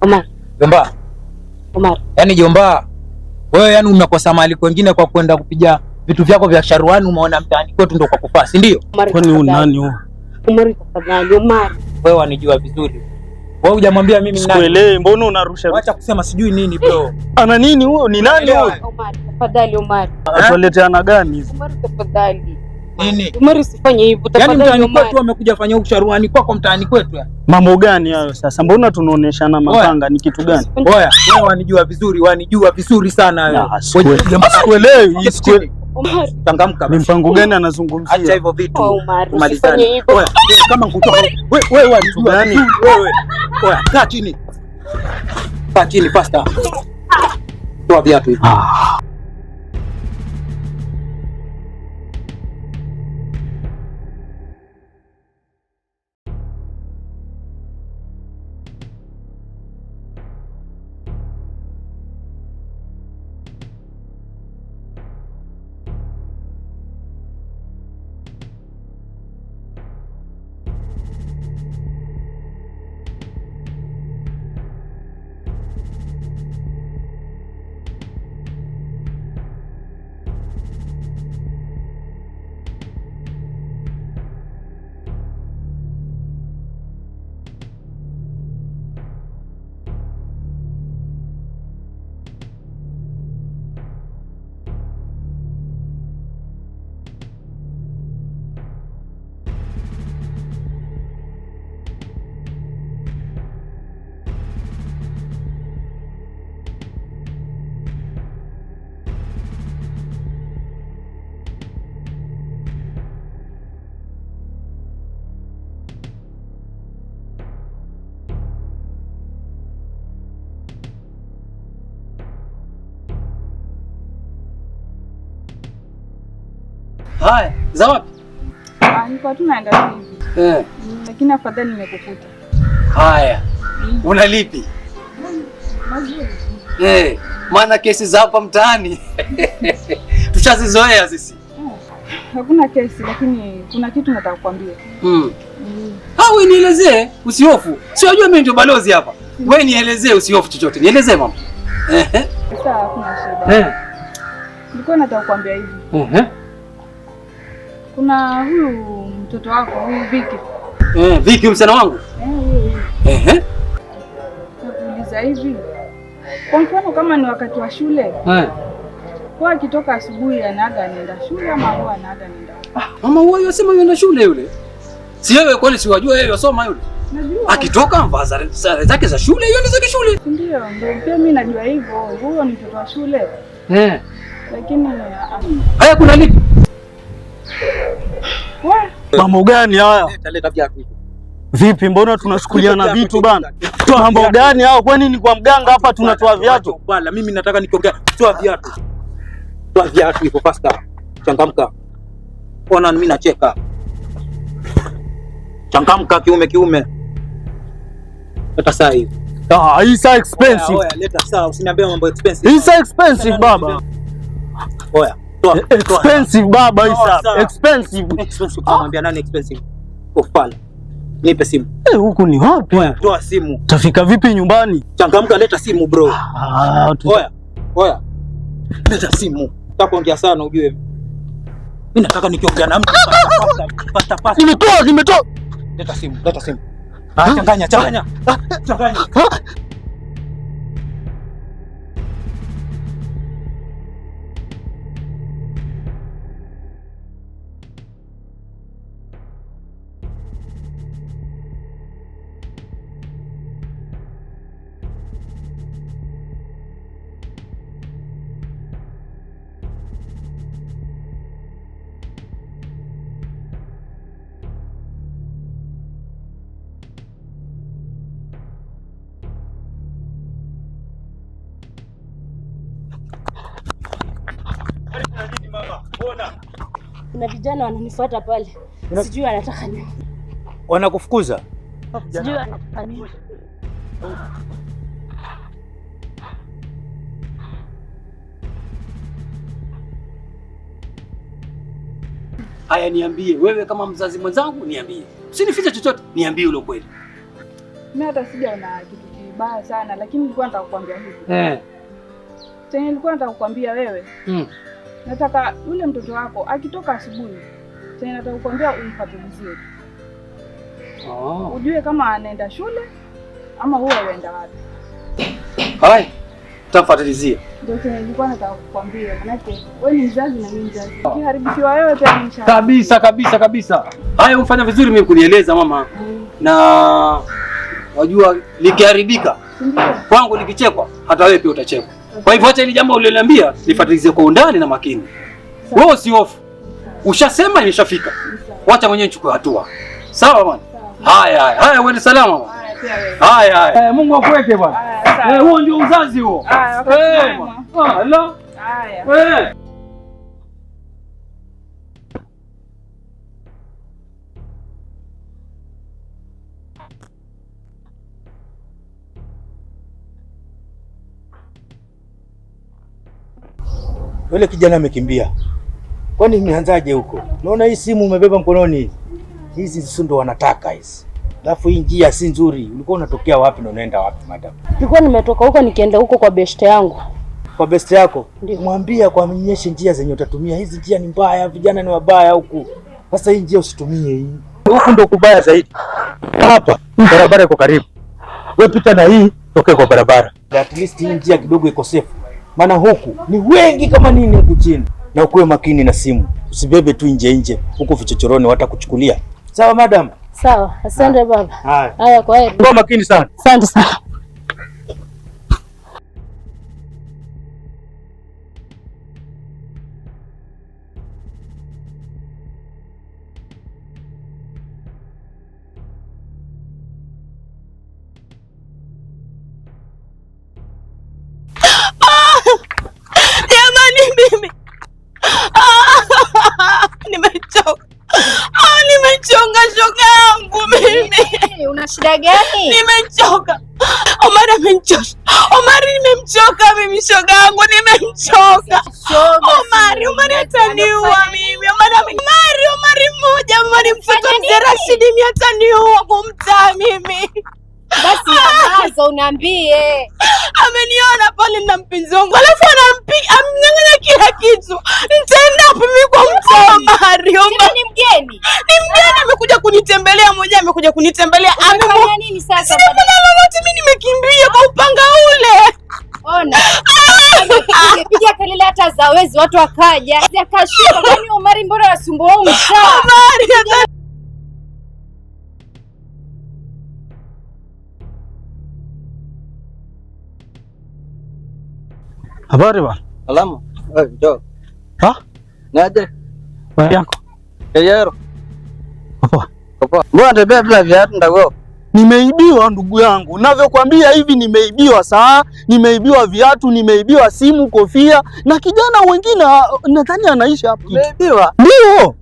Omar. Jomba. Omar. Yaani Jomba, wewe yani unakosa mali kwengine kwa kwenda kupiga vitu vyako vya sharuani, umeona mtaani kwetu ndo kwa kufaa, si ndio? Kwani huyu nani huyu? Omar tafadhali, Omar. Wewe wanijua vizuri. Wewe hujamwambia mimi ni nani? Sikuelewi, mbona unarusha? Acha kusema sijui nini bro. Ana nini huyo? Ni nani huyo? Omar tafadhali, Omar. Atuleteana gani hizi? Omar tafadhali. Nini? Omar usifanye hivyo tafadhali. Yaani mtaani kwetu wamekuja fanya usharuani kwako mtaani kwetu ya. Mambo gani hayo sasa? Mbona tunaoneshana mapanga, ni kitu gani? Oya, wewe wanijua vizuri sana wewe. Sikuelewi. Omar, changamka. Ni mpango gani anazungumzia? Acha hivyo vitu. Omar, Malizane. Oya, kama kutoka wewe wanijua gani? Wewe. Oya, kaa chini. Kaa chini pasta. Toa viatu hivi. Haya, za wapi? Niko tu naenda hivi. Lakini afadhali nimekukuta. Haya. Una lipi? Mazuri. Maana kesi za hapa mtaani tushazizoea sisi. Hakuna kesi lakini kuna kitu nataka kukwambia. Wewe nielezee, usihofu. Si unajua mimi ndio balozi hapa. Wewe nielezee, usihofu chochote. Nielezee mama. Sasa hakuna shida. Nilikuwa nataka kukwambia hivi. Kuna huyu mtoto wako, huyu Viki. Viki msichana wangu? Nakuuliza hivi. Kwa mfano kama ni wakati wa shule. Kwa akitoka asubuhi anaga anaenda shule ama huwa anaga anaenda? Mama huyo yasema yenda shule yule. Si wewe kwani si wajua yeye yasoma yule? Najua. Akitoka amvaa sare zake za shule, yeye ndio shule. Ndio, pia mimi najua hivyo. Huyo ni mtoto wa shule. Lakini haya kuna lipi? Mambo gani haya? Leta viatu hivi. Vipi, mbona tunashukuliana vitu bana? Mambo gani hao? Kwa nini kwa mganga hapa tunatoa viatu? Bala, mimi nataka nikiongea. Toa viatu. Toa viatu hivyo pasta. Changamka. Ona mimi nacheka. Changamka kiume. Leta saa hivi. Hii saa expensive. Oya, leta saa, usiniambie mambo expensive. Hii saa expensive baba. Oya. Expensive baba, hii saa expensive. Unamwambia nani expensive? Ofala. Nipe simu. Huku ni wapi? Oya, toa simu. Tafika vipi nyumbani? Changamka, leta simu bro. Oya. Leta simu. Nataka kuongea sana ujue. Mimi nataka nikiongea na mtu pasta. Nimetoa. Leta simu. Changanya. Kuna vijana wananifuata pale. Sijui anataka nini. Wanakufukuza? Sijui anataka nini. Haya, niambie wewe kama mzazi mwenzangu, niambie Usinifiche chochote, niambie ule ukweli. Mimi hata sijaona kitu kibaya sana, lakini nilikuwa nataka kukwambia hivi. Tena nilikuwa nataka kukwambia wewe. Nataka yule mtoto wako akitoka asubuhi, tena nataka kukwambia umfatilizie. Ujue kama anaenda shule ama huwa anaenda wapi. Hai. Tafuatilizia. Ndio tena nilikuwa nataka kukwambia, maana wewe ni mzazi na mimi mzazi. Ukiharibikiwa wewe pia ni mshahara. Kabisa. Haya umfanya vizuri mimi kunieleza mama. Na wajua likiharibika kwangu likichekwa hata wewe pia utachekwa. Kwa hivyo acha ile jambo uliloniambia lifuatilizie kwa undani na makini. Wewe usihofu. Ushasema imeshafika. Wacha mwenyewe nichukue hatua. Sawa bwana? Haya, uende salama bwana. Haya. Mungu akuweke bwana. Huo ndio uzazi huo. Allah. Haya. Yule kijana amekimbia. Kwani imeanzaje huko? Naona hii simu umebeba mkononi. Hizi si ndo wanataka hizi. Alafu hii njia si nzuri. Ulikuwa unatokea wapi na unaenda wapi madam? Nilikuwa nimetoka huko nikienda huko kwa best yangu. Kwa best yako? Mwambie kwa mnyeshe njia zenye utatumia. Hizi njia ni mbaya, vijana ni wabaya huku. Sasa hii njia usitumie hii. Huku ndo kubaya zaidi. Hapa barabara iko karibu. Wewe pita na hii tokee kwa barabara. At least hii njia kidogo iko safe. Maana huku ni wengi kama nini huku chini. Na ukuwe makini na simu. Usibebe tu nje huku vichochoroni watakuchukulia. Sawa madam? Sawa, asante baba. Haya kwa heri. Kuwa makini sana. Asante sana. Nimechoka shoga yangu mimi. Una shida gani? Nimechoka. Omari nimemchoka mimi shoga yangu, nimemchoka. Omari ataniua mimi. Omari mmoja, Omari mtoto mzee Rashidi mimi ataniua kumtaa mimi. Basi nyamaza uniambie. Ameniona pale na mpenzi wangu, alafu amnyang'anya kila kitu. Nitaenda wapi mimi kwa mtaa Omari? Ni mgeni. Amekuja kunitembelea mmoja, amekuja kunitembelea. Amefanya nini sasa? Sina lolote, mimi nimekimbia kwa upanga ule. Ona. Piga kelele hata za wezi watu wakaja. Akashika kwani Omari mbona anasumbua mtaa? Omari Habari bwana. Salama. Njoo. Naje? Bwana yako. Yero. Poa. Mbona unatembea bila viatu ndago? Nimeibiwa ndugu yangu. Ninavyokuambia hivi nimeibiwa saa, nimeibiwa viatu, nimeibiwa simu, kofia na kijana wengine nadhani anaishi hapa. Umeibiwa? Ndio.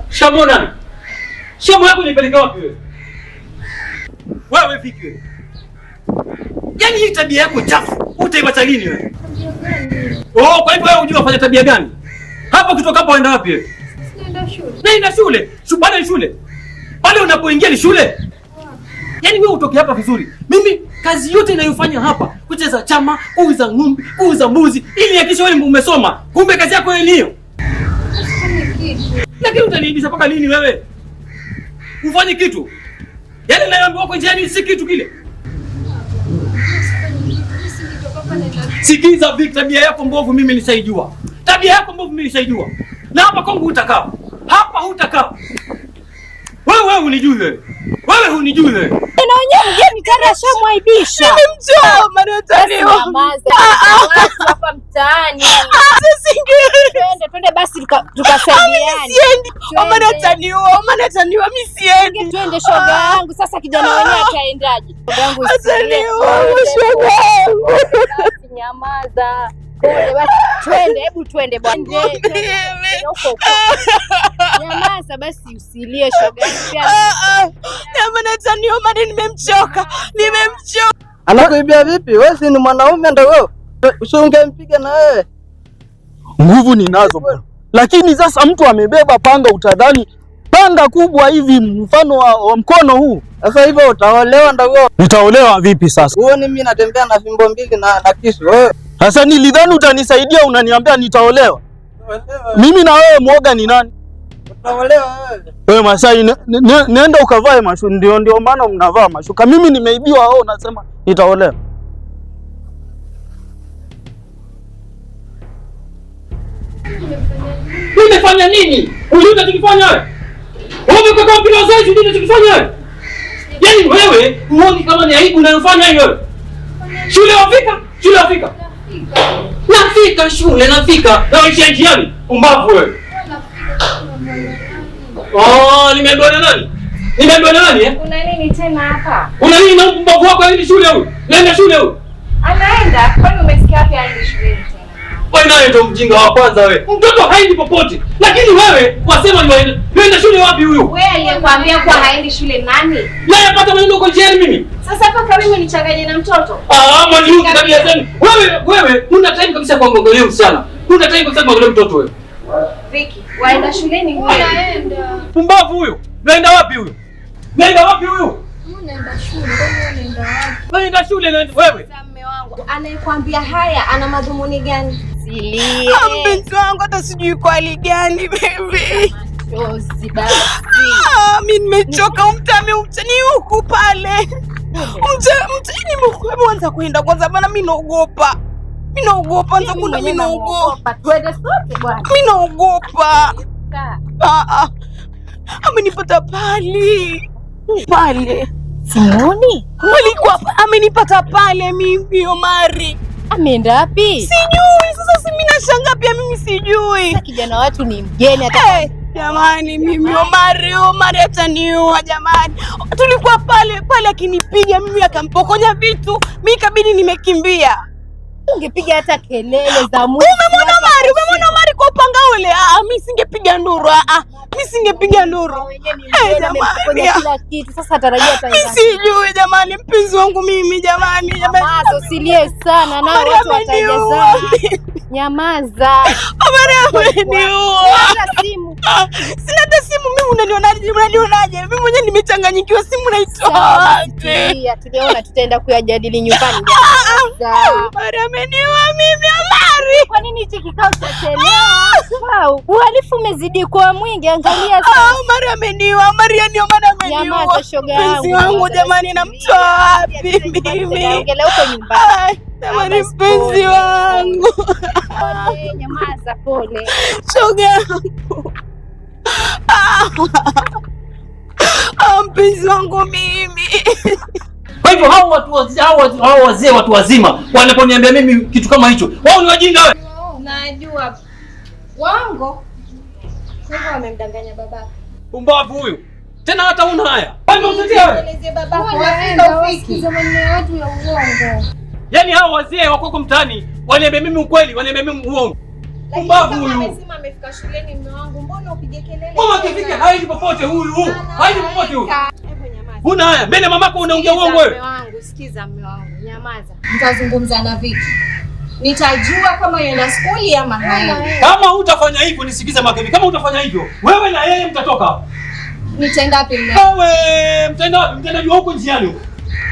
Shamona. Shamu yako nipeleka wapi wewe? Wewe vipi wewe? Yaani hii tabia yako chafu, utaiacha lini wewe? Kwa hivyo wewe unajua unafanya tabia gani? Hapo kutoka hapo unaenda wapi wewe? Naenda shule. Naenda shule. Bado ni shule. Pale unapoingia ni shule. Yaani wewe utoke hapa vizuri. Mimi kazi yote ninayofanya hapa, kucheza chama, kuuza ng'ombe, kuuza mbuzi, ili hakikisha wewe umesoma. Kumbe kazi yako wewe niyo. Lakini utaniibisha mpaka lini wewe? Ufanye kitu. Yaani naambiwa kwa njiani si kitu kile. Sikiza Victor, tabia yako mbovu mimi nishaijua. Na hapa kwangu hutakaa. Hapa hutakaa. Wewe hunijui wewe. Na wenyewe mgeni tena shamwaibisha. nimemchoka Omari ataniua. Watu hapa mtaani. Twende basi tukasaidiane. Siendi. Omari ataniua, mimi siendi. Twende shoga yangu. Sasa kijana wenyewe ataendaje? Shoga yangu ataniua, shoga yangu. Basi nyamaza. Pole basi twende bwana. Nyamaza basi usilie shoga yangu. Omari ataniua, nimemchoka. Anakuibia vipi? Wewe si ni mwanaume ndio wewe. Usingempiga na wewe. Nguvu ninazo bwana. Lakini sasa mtu amebeba panga, utadhani panga kubwa hivi mfano wa mkono huu. Sasa hivyo utaolewa ndio wewe. Nitaolewa vipi sasa? Uone mimi natembea na fimbo mbili na kisu wewe. Sasa nilidhani utanisaidia, unaniambia nitaolewa. Mimi na wewe mwoga ni nani? Utaolewa wewe. Wewe Masai, nenda ukavae mashuka. Ndio maana mnavaa mashuka. Mimi nimeibiwa, wewe unasema nitaolewa. Umefanya nini? Uliuta tukifanya wewe? Wewe kwa mpira zoezi ndio tukifanya wewe? Yaani wewe uone kama ni aibu unayofanya hiyo. Shule wafika? Shule wafika? Nafika shule, nafika. Na wewe njiani, umbavu wewe. Oh, nimeambiwa na nani? Nimeambiwa na nani? Kuna nini tena hapa? Kuna nini na umbavu wako aende shule huyu? Nenda shule huyu. Anaenda, kwani umesikia wapi aende shule tena? Wewe naye ndo mjinga wa kwanza wewe. Mtoto haendi popote. Lakini wewe wasema nienda shule wapi huyu? Wewe aliyekwambia kwa haendi shule nani? Yeye apata maneno kwa njiani mimi. Sasa hapa karibu nichanganye na mtoto. Mwalimu tabia zenu. Wewe huna time kabisa kwa kuongelea msichana. Huna time kabisa kwa kuongelea mtoto wewe. Vicky, waenda shuleni wewe? Naenda. Pumbavu huyo. Naenda wapi huyo? Naenda wapi huyo? Naenda shule. Naenda wapi? Naenda shule wewe. Mume wangu anayekwambia haya ana madhumuni gani? Silie. Mpenzi wangu hata sijui kwa hali gani baby. Jozi basi. Mimi nimechoka umtame huku pale. Mtani mwanza kwenda kwanza bana, mimi naogopa. Mimi naogopa anza kwenda, mimi naogopa. Twende sote bwana. Mimi naogopa. Amenipata pale. Sioni? Alikuwa amenipata pale mimi Omari. Ameenda wapi? Sijui. Sasa mimi nashangaa pia, mimi sijui. Sasa kijana watu ni mgeni hata. Jamani mimi Omari ataniua jamani. Tulikuwa pale akinipiga mimi akampokonya vitu. Mimi kabidi nimekimbia. Ungepiga hata kelele za mwisho. Umemwona Omari kwa upanga ule? Mimi singepiga nduru. Mimi singepiga nduru. Jamani. Kila kitu sasa tarajia tayari. Mimi sijui jamani, mpenzi wangu mimi jamani. Nyamaza, usilie sana nao watu watajazana. Nyamaza. Omari ameniua. Sina hata simu mimi, unanionaje? Mimi mwenyewe nimechanganyikiwa, simu naitoa wapi? Tuliona tutaenda kuyajadili nyumbani. Omari ameniua mimi Omari. Kwa nini hichi kikao chachelewa? Wow, uhalifu umezidi kwa mwingi, angalia sasa. Omari ameniua, Omari ameniua. Nyamaza shoga yangu. Mpenzi wangu jamani, namtoa wapi mimi? Ongelea huko nyumbani. Jamani mpenzi wangu. Nyamaza pole. Shoga yangu. Mpenzi wangu mimi. Kwa hivyo hao wazee watu wazima wanaponiambia mimi kitu kama hicho, wao ni wajinga wewe. Najua. Wango. Sasa wamemdanganya babako. Pumbavu huyu. Tena hata una haya. Wewe unamtetea wewe? Eleze babako waenda ufiki. Zamani watu ya uongo. Yaani hao wazee wako mtaani waniambia mimi ukweli, waniambia mimi uongo. Pumbavu huyu. Amesema amefika shuleni mume wangu. Mbona upige kelele? Mama akifika haiji popote huyu. Haiji popote huyu. Hebu nyamaza. Huna haya. Mbele mamako unaongea uongo wewe. Mume wangu, sikiza mume wangu. Nyamaza. Nitazungumza na Vicky. Nitajua kama yenda skuli ama haendi. Kama hutafanya hivyo nisikize makevi. Kama hutafanya hivyo, wewe na yeye mtatoka hapa. Nitaenda wapi mume? Wewe mtaenda wapi? Mtaenda jua huko njiani huko.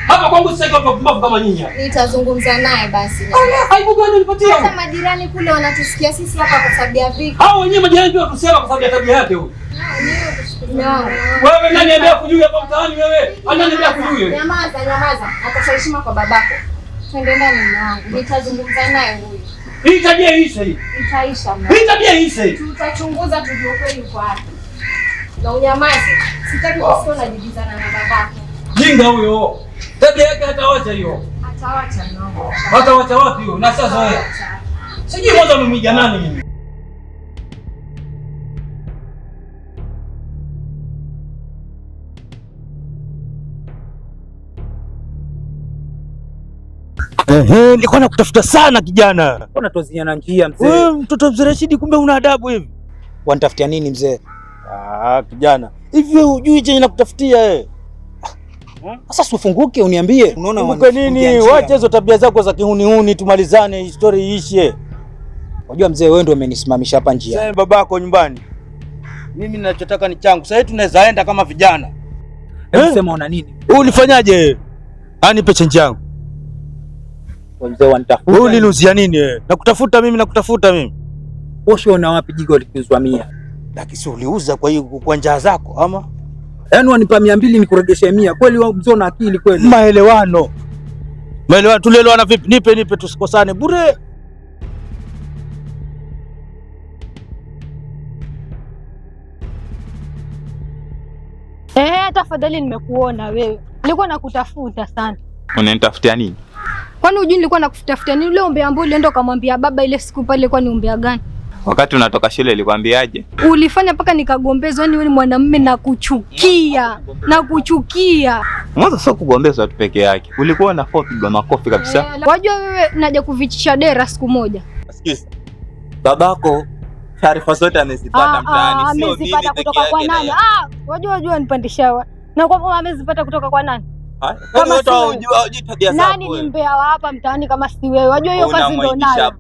Hapa kwangu sasa kwa pumbavu kama nyinyi hapa. Nitazungumza naye basi. Haibu gani unipatia? Hata majirani kule wanatusikia sisi hapa kwa sababu ya Vicky. Hao wenyewe majirani pia watusema kwa sababu ya tabia yake huyo. Mume wangu. Wewe nani anambia kujui hapa mtaani wewe? Ananiambia kujui. Nyamaza. Atafuta heshima kwa babako. Twende ndani mume wangu. Nitazungumza naye huyu. Hii tabia iishe hii. Itaisha mume. Hii tabia iishe. Tutachunguza tujue kweli uko wapi. Na unyamaze. Sitaki kusikia unajibizana na babako. Jinga huyo. Tabia yake hatawacha hiyo. Atawacha mume wangu. Hatawacha wapi hiyo? Na sasa wewe. Sijui mwanzo umemwiga nani mimi. Nilikuwa nakutafuta sana kijana. Mbona tuziana njia mzee? Wewe mtoto mzee Rashidi, kumbe una adabu hivi. Wanitafutia nini mzee? Kijana. Hivi wewe hujui chenye nakutafutia Sasa usifunguke uniambie. Unaona Ufunguke nini? Wacha hizo tabia zako za kihuni, tumalizane, story iishe. Unajua mzee, wewe ndio umenisimamisha hapa njia. Sasa babako nyumbani. Mimi ninachotaka ni changu. Sasa tunaweza enda kama vijana. Sema una nini? Ulifanyaje? Anipe change yangu. Mzee wanitafuta. Wewe ulinuzia nini? Nakutafuta mimi. Posho na wapi jigo likizwa 100? Lakini si uliuza kwa hiyo kwa njaa zako ama? Yaani wanipa 200 nikuregeshe 100. Kweli wewe mzee una akili kweli? Maelewano. Tulielewana vipi? Nipe tusikosane bure. Tafadhali nimekuona wewe. Nilikuwa nakutafuta sana. Unanitafutia nini? Kwani hujui nilikuwa nakutafutia nini? Ule umbea ambao ulienda ukamwambia baba ile siku pale, kwani umbea gani? Wakati unatoka shule nilikwambiaje? Ulifanya mpaka nikagombezwa, yani wewe ni mwanamume na kuchukia. Mwanzo sio kugombezwa tu peke yake. Ulikuwa na pigwa makofi kabisa. Wajua wewe naja kuvichisha dera siku moja. Sikiza. Babako taarifa zote amezipata mtaani, sio mimi kutoka kwa nani? Wajua nipandisha. Na kwa amezipata kutoka kwa nani? Kama watu hujui tabia zako. Nani ni mbea wa hapa mtaani kama si wewe? Wajua hiyo kazi ndio nayo.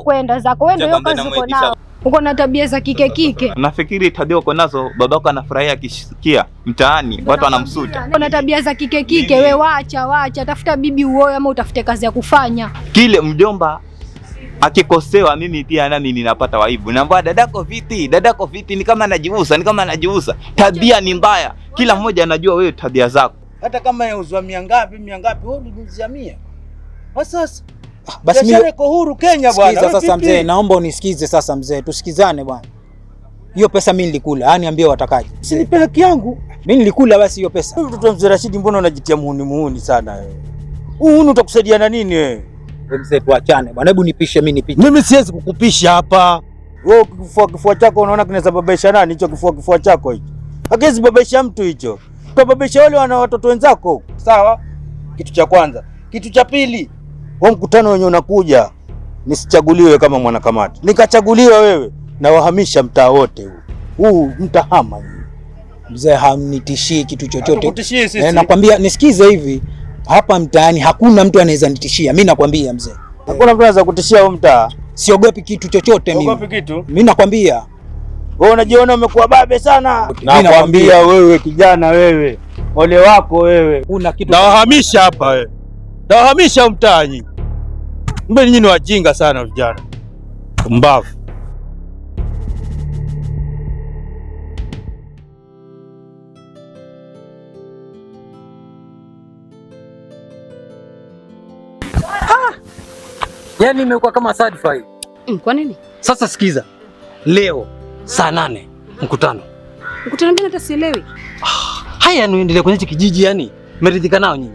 Kwenda zako wewe, ndio kazi uko nayo. Uko na tabia za kike. Nafikiri tabia uko nazo babako anafurahia akisikia mtaani watu wanamsuta. Uko na tabia za kike wewe, wacha tafuta bibi uoe ama utafute kazi ya kufanya. Kile mjomba akikosewa mimi pia nami ninapata waibu. Naambia dadako viti, ni kama anajiuza. Tabia ni mbaya. Kila mmoja anajua wewe tabia zako. Hata kama yauzwa 100 ngapi wewe unizia 100. Sasa basi mimi niko huru Kenya bwana. Sikiza sasa mzee, naomba unisikize sasa mzee, tusikizane bwana. Hiyo pesa mimi nilikula, yani ambie watakaje. Sinipe haki yangu. Mimi nilikula basi hiyo pesa. Mtoto mzee Rashidi, mbona unajitia muhuni sana wewe? Huu utakusaidia na nini wewe? Mzee tuachane bwana, hebu nipishe mimi nipite. Mimi siwezi kukupisha hapa. Wewe kifua chako unaona kinasababisha nani hicho kifua chako hicho? Hakiwezi babesha mtu hicho. Utababesha wale wana watoto wenzako. Sawa? Kitu cha kwanza. Kitu cha pili, huo mkutano wenye unakuja nisichaguliwe kama mwanakamati. Nikachaguliwa wewe na wahamisha mtaa wote huu. Huu mtahama hii. Mzee hamnitishii kitu chochote. Kutishie sisi. Nakwambia nisikize hivi. Hapa mtaani hakuna mtu anaweza nitishia. Mimi nakwambia mzee. Hakuna mtu anaweza kutishia huko mtaa. Siogopi kitu chochote mimi. Siogopi kitu? Mimi nakwambia. Wewe unajiona umekuwa babe sana. Nakwambia wewe kijana wewe. Ole wako wewe. Una kitu. Nawahamisha hapa wewe. Nawahamisha mtaani. Mbe nyinyi ni wajinga sana vijana. Mbavu. Yaani imekuwa kama satisfied. Kwa nini? Sasa sikiza. Leo saa 8 mkutano. Mkutano gani hata sielewi. Haya niendelee kwenye kijiji yani. Meridhika nao nyinyi?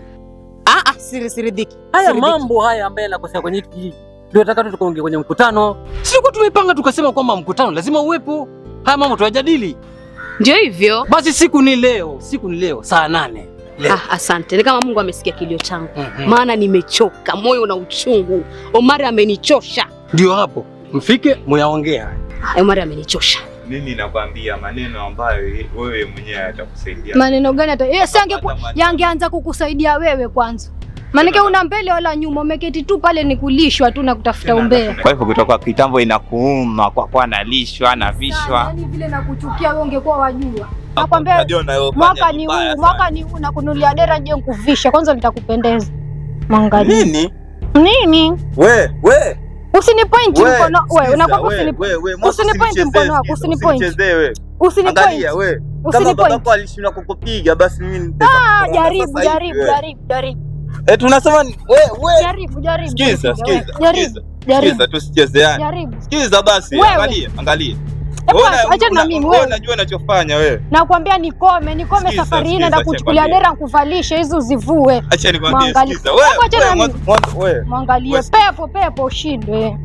Siridhiki. Haya mambo haya ambayo yanakosea kwenye kijiji. Ndio nataka tukaongea kwenye mkutano. Sisi tumepanga tukasema kwamba mkutano lazima uwepo. Haya mambo tuyajadili. Ndio hivyo. Basi siku ni leo saa 8. Asante. Ni kama Mungu amesikia kilio changu. Maana nimechoka, moyo na uchungu. Omari amenichosha. Ndio hapo. Mfike muyaongea. Omari amenichosha. Mimi nakwambia maneno ambayo wewe mwenyewe yatakusaidia. Maneno gani hata? Yangeanza kukusaidia wewe kwanza. Maanake una mbele wala nyuma, umeketi tu pale ni kulishwa tu na kutafuta umbea. Kwa hivyo kutoka kitambo inakuuma kwa nalishwa na vishwa. Yaani vile nakuchukia wewe ungekuwa wajua. Nakwambia mwaka ni huu nakunulia dera je nikuvisha kwanza litakupendeza. Mwangalie. Nini? We. Usinipoint mkono wewe, unakuwa usinipoint mkono wako, usinipoint. Usinipoint. Wewe. Kama babako alishindwa kukupiga basi mimi nitaweza. Jaribu. Tunasema wewe. Jaribu. Sikiza tusichezeane. Sikiza basi, angalia. Acha na mimi wewe. Unajua ninachofanya wewe. Nakwambia nikome safari hii naenda kuchukulia dera nikuvalishe hizo uzivue. Acha nikwambie sikiza. Wewe. Mwangalie pepo ushindwe.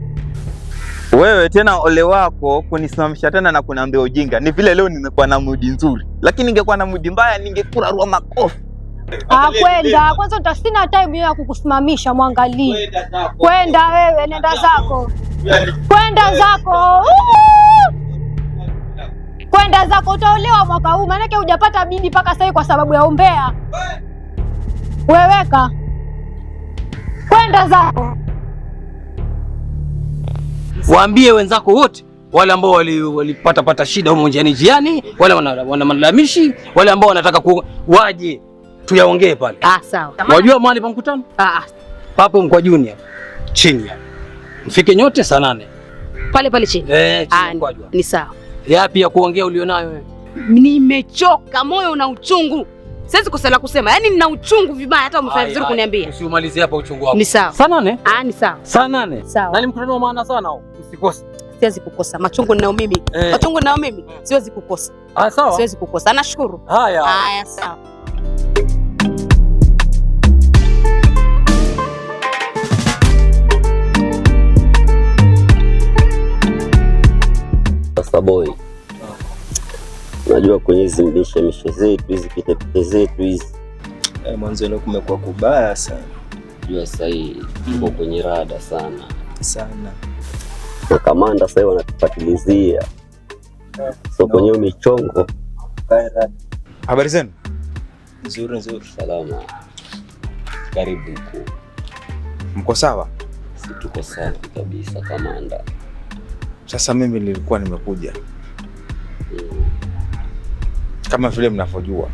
Wewe tena ole wako kunisimamisha tena na kuniambia ujinga. Ni vile leo nimekuwa na mood nzuri. Lakini ningekuwa na mood mbaya ningekurarua makofi. Kwenda kwanza sina time ya kukusimamisha mwangalie. Kwenda wewe nenda zako. Kwenda zako utaolewa mwaka huu maana hujapata bibi mpaka sasa kwa sababu ya umbea. Weweka. Kwenda zako. Waambie wenzako wote wale ambao walipata shida huko njiani, wale wana malalamishi, wale ambao wanataka waje tuyaongee pale. Sawa. Wajua mahali pa mkutano? Papo Mkwajuni chini hapo. Mfike nyote saa 8. Pale chini. Ni sawa. Yapi ya kuongea ulionayo wewe? Nimechoka, moyo una uchungu. Siwezi kusala kusema. Yaani nina uchungu vibaya hata umefanya vizuri kuniambia. Usiumalizie hapa uchungu wako. Ni sawa. Saa 8? Ni sawa. Saa 8. Sawa. Na ni mkutano wa maana sana huo. Usikose. Siwezi kukosa. Machungu ninao mimi. Machungu ninao mimi. Siwezi kukosa. Sawa. Siwezi kukosa. Nashukuru. Haya, sawa. Sasa boy, najua kwenye hizi mishe zetu hizi pitepite zetu hizi mwanzo leo kumekuwa kubaya sana. Jua sasa hii tuko kwenye rada sana na kamanda sasa wanatupatilizia so kwenye michongo. Habari zenu? Nzuri. Salama. Karibu mkuu. Mko sawa? Si tuko sawa kabisa kamanda. Sasa mimi nilikuwa nimekuja kama vile mnavyojua,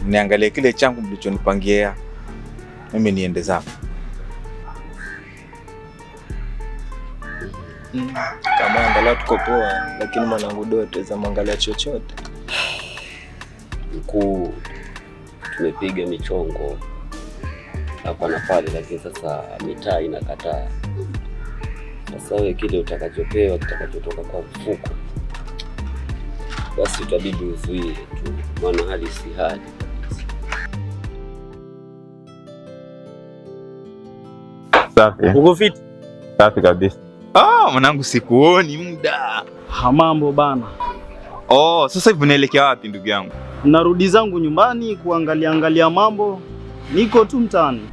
niangalie kile changu mlichonipangia mimi niende zangu. Kamanda, leo tuko poa, lakini mwanangu Doto za mwangalia chochote. Mkuu, tumepiga michongo hapa na pale, lakini sasa mitaa inakataa. Sasa wewe kile utakachopewa kitakachotoka kwa mfuko, basi utabidi uzuie tu, maana hali si hali. Safi. Uko fit? Safi kabisa. Mwanangu sikuoni muda. Mambo bana. Sasa hivi unaelekea wapi ndugu yangu? Narudi zangu nyumbani kuangalia mambo. Niko tu mtaani.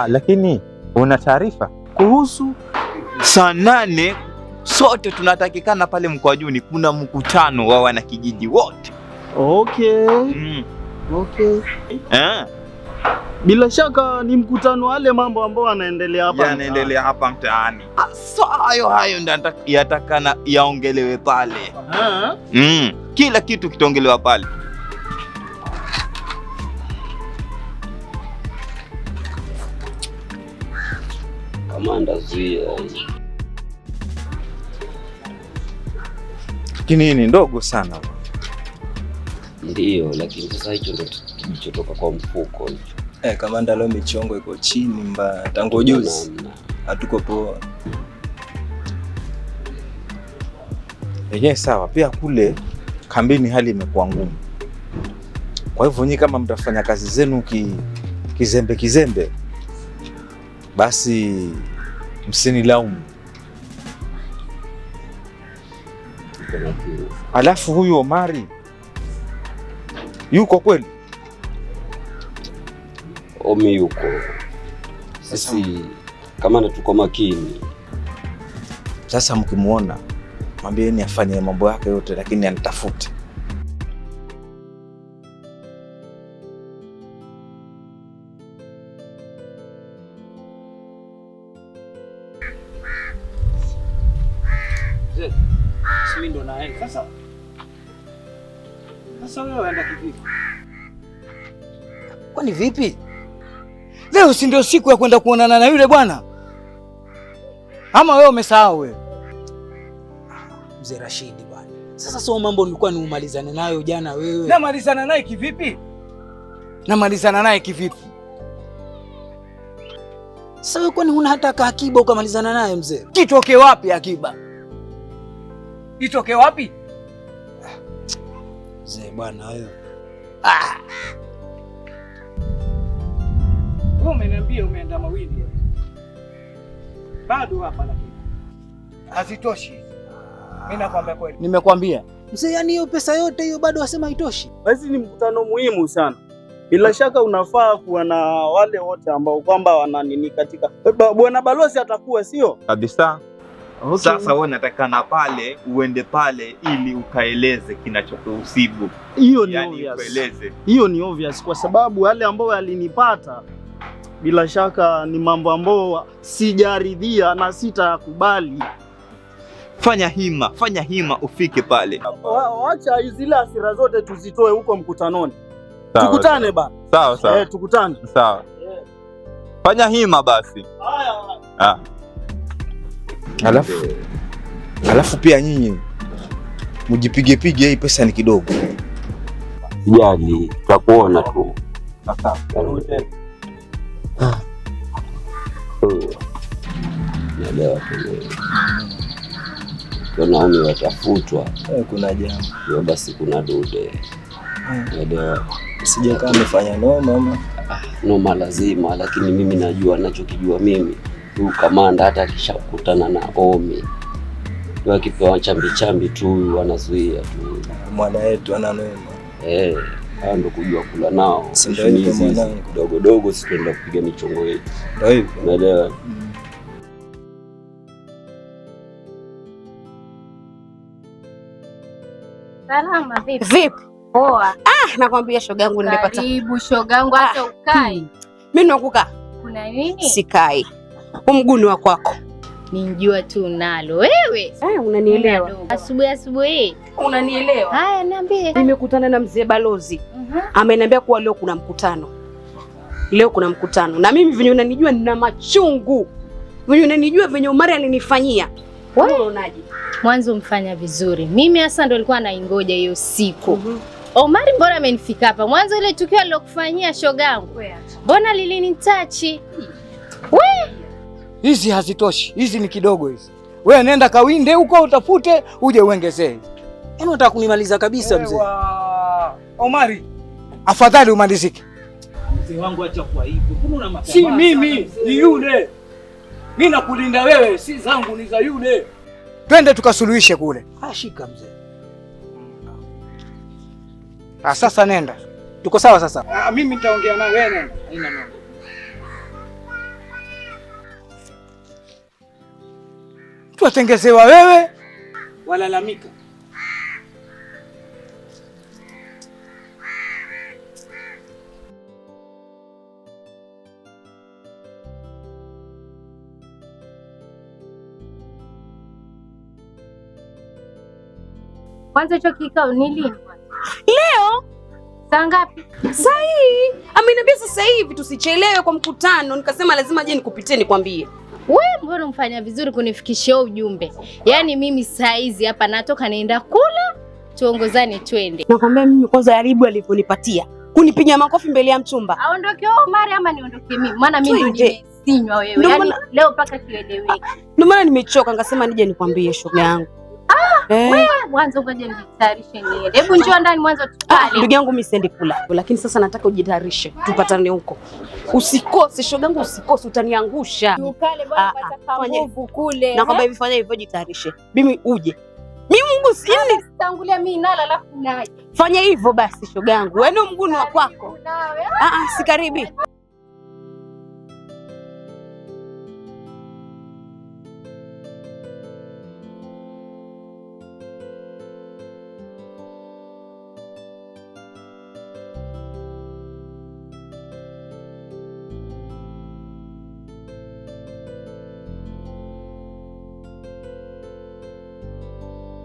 Lakini una taarifa kuhusu saa 8 sote tunatakikana pale Mkwajuni, kuna mkutano wa wanakijiji wote. Okay. Okay. Bila shaka ni mkutano wale mambo ambao yanaendelea hapa. Yanaendelea hapa mtaani. Hayo ndio yatakana yaongelewe pale. Kila kitu kitaongelewa pale. Kamanda zuia. Lakini hii ni ndogo sana. Ndiyo, lakini sasa hicho ndio kilichotoka kwa mfuko hicho. Kamanda, leo michongo iko chini mbaya. Tangu juzi hatuko poa. Sawa, pia kule kambini hali imekuwa ngumu. Kwa hivyo nyinyi kama mtafanya kazi zenu kizembe, basi msinilaumu. Alafu huyu Omari yuko kweli? Omi yuko. Sisi kama tuko makini. Sasa mkimuona mwambieni afanye mambo yake yote, lakini anitafute. Mimi ndo naenda sasa. Sasa wewe unaenda kivipi? Kwani vipi? Leo si ndio siku ya kwenda kuonana na yule bwana? Ama wewe umesahau wewe? Mzee Rashidi bwana. Sasa sio mambo nilikuwa niumalizane nayo jana wewe. Namalizana naye kivipi? Namalizana naye kivipi? Sasa wewe kwani huna hata akiba ukamalizana naye mzee? Kitoke wapi akiba? Itoke wapi? Mzee bwana wewe. Wewe umeniambia umeenda mawili. Bado hapa lakini. Hazitoshi. Mimi nakwambia kweli. Nimekwambia. Mzee, yani hiyo pesa yote hiyo bado wasema haitoshi. Basi ni mkutano muhimu sana. Bila shaka unafaa kuwa na wale wote ambao kwamba wananini katika. Bwana balozi atakuwa sio? Kabisa. Okay. Sasa wewe unatakana pale uende pale ili ukaeleze kinachokusibu. Hiyo ni yani obvious. Ueleze. Hiyo ni obvious kwa sababu wale ambao alinipata bila shaka ni mambo ambayo sijaridhia na sitakubali. Fanya hima ufike pale. Acha zile hasira zote tuzitoe huko mkutanoni. Sawa, tukutane ba. Sawa. Tukutane. Sawa. Fanya hima basi. Haya. Alafu pia nyinyi mjipige, hii pesa ni kidogo. Jali, tutakuona tu. Naelewa tu. Naomi watafutwa. Kuna jambo. Yo basi kuna dude. Naelewa. Sija kama amefanya noma. Noma lazima, lakini mimi najua ninachokijua mimi. Huyu kamanda hata akishakutana na Omi wakipewa chambi tu wanazuia tu. Mwana wetu ana noma. Hao ndo kujua kula nao. Si ndio hivyo mwanangu. Dogo sisi tunaenda kupiga michongo yetu. Ndio hivyo. Unaelewa? Salama vipi? Vipi? Poa. Nakwambia shogangu nimepata. Karibu shogangu, hata ukai. Mimi nakukaa. Kuna nini? Sikai. Mguni wa kwako. Ninjua tu nalo. Wewe. Unanielewa. Asubuhi. Unanielewa. Haya niambie. Nimekutana na mzee balozi. Ameniambia kuwa leo kuna mkutano. Na mimi venye unanijua nina machungu. Venye unanijua venye Omari alinifanyia. Wewe unaonaje? Mwanzo mfanya vizuri. Mimi hasa ndo nilikuwa naingoja hiyo siku. Omari mbona amenifika hapa? Mwanzo ile tukio alilokufanyia shogangu. Mbona lilinitachi? Hizi hazitoshi. Hizi ni kidogo hizi. Wewe nenda kawinde huko utafute uje uongezee. Yaani unataka kunimaliza kabisa mzee. Omari, afadhali umalizike. Mzee wangu acha kwa hivyo. Kuna una matamaa. Si mimi, ni yule. Mimi nakulinda wewe, si zangu ni za yule. Twende tukasuluhishe kule. Shika mzee. Sasa nenda. Tuko sawa sasa? Mimi nitaongea naye, wewe nenda. Haina mambo. Tuwatengezewa wewe, walalamika. Kwanza hicho kikao ni lini? Leo saa ngapi? Saa hii. Ameniambia sasa hivi tusichelewe kwa mkutano. Nikasema lazima je nikupitie nikwambie. Wewe mbona umfanya vizuri kunifikishia ujumbe? Yaani mimi saa hizi hapa natoka naenda kula, tuongozane twende. Nakwambia mimi kwanza Aribu alivyonipatia kunipiga makofi mbele ya mchumba. Aondoke Omari ama niondoke mimi? Maana mimi ndio nimesinywa wewe. Yaani leo mpaka kieleweke. Ndio maana nimechoka ngasema nije nikwambie shoga yangu. Wewe mwanzo ngoja nijitayarishe niende. Hebu njoo ndani mwanzo tukale. Ndugu yangu mimi siendi kula. Lakini sasa nataka ujitayarishe. Tupatane huko. Usikose shoga yangu, usikose utaniangusha. Tukale bwana pata nguvu kule. Nakwambia hivi fanya hivyo jitayarishe. Mimi uje. Mimi Mungu siende tangulia mimi nala alafu naje. Fanya hivyo basi shoga yangu. Wewe ndio mguni wa kwako. Sikaribi.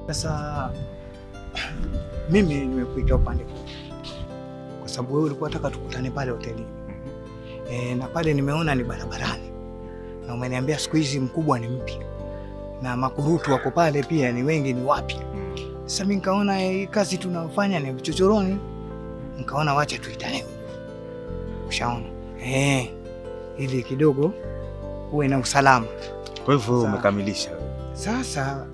Sasa mimi nimekuita upande kwa sababu wewe ulikuwa unataka tukutane pale hotelini. Na pale nimeona ni barabarani. Na umeniambia siku hizi mkubwa ni mpya. Na makurutu wako pale pia ni wengi ni wapya. Sasa mimi nikaona hii kazi tunayofanya ni vichochoroni. Nikaona wacha tuitane. Ushaona? Ili kidogo uwe na usalama. Kwa hivyo umekamilisha. Sasa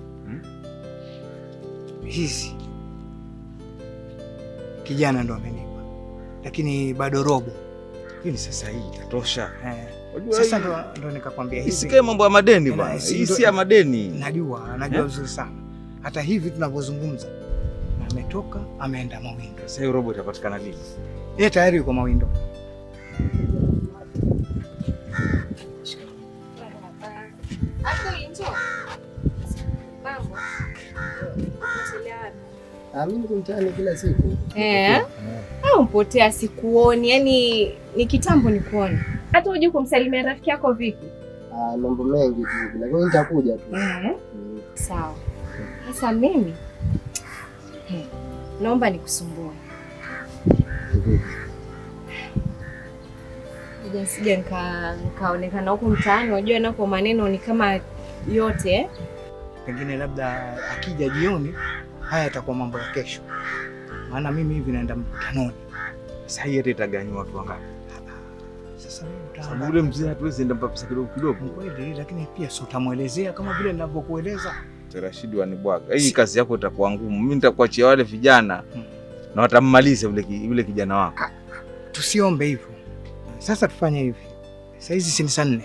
hizi kijana ndo amenipa, lakini bado robo. Lakini sasa hii itatosha. Sasa ndo nikakwambia hivi. Isikae mambo ya madeni bwana. Hii si ya madeni. Najua vizuri sana. Hata hivi tunavyozungumza na ametoka ameenda Mawindo. Sasa hiyo robo itapatikana lini? Yeye tayari yuko Mawindo. Mambo. Mimi niko mtaani kila siku. Au mpotea sikuoni. Yaani ni kitambo nikuone. Hata hujui kumsalimia rafiki yako vipi? Mambo mengi tu, lakini nitakuja tu. Sawa. Sasa mimi naomba nikusumbue. Sija nikaonekana huko mtaani, unajua nako maneno ni kama yote. Pengine labda akija jioni, haya yatakuwa mambo ya kesho. Maana mimi hivi naenda mkutanoni. Sasa hii itaganywa watu wangapi? Sasa mimi sababu ule mzee hatuwezi enda mpaka pesa kidogo kidogo. Kweli, lakini pia si utamuelezea kama vile ninavyokueleza. Rashidi wanibwaga. Hii kazi yako itakuwa ngumu. Mimi nitakuachia wale vijana na watammaliza yule kijana wako. Tusiombe hivyo. Sasa tufanye hivi. Saa hizi si saa 4.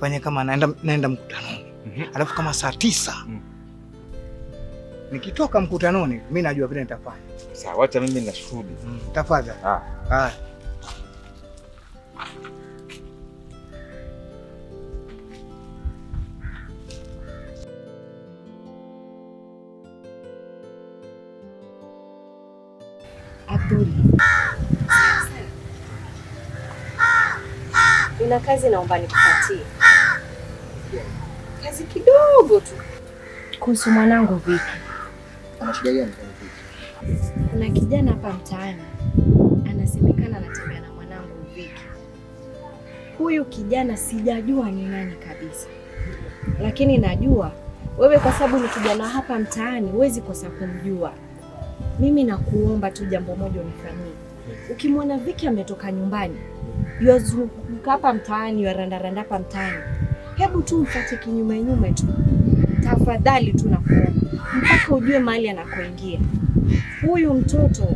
Fanye kama naenda mkutanoni. Alafu kama saa 9. Nikitoka mkutanoni, mimi najua vile nitafanya. Sawa, acha mimi na shughuli. Tafadhali. Abdul. Nina kazi naomba nikupatie. Kazi kidogo tu. Kuhusu mwanangu Viki. Ana shida gani? Kuna kijana hapa mtaani anasemekana anatembea na mwanangu Viki. Huyu kijana sijajua ni nani kabisa. Lakini najua wewe kwa sababu ni kijana hapa mtaani huwezi kosa kumjua. Mimi nakuomba tu jambo moja unifanyie. Ukimwona Viki ametoka nyumbani, yozunguka hapa mtaani, yaranda hapa mtaani, hebu tu mfuate kinyume tu. Tafadhali tu nakuomba. Mpaka ujue mahali anakoingia. Huyu mtoto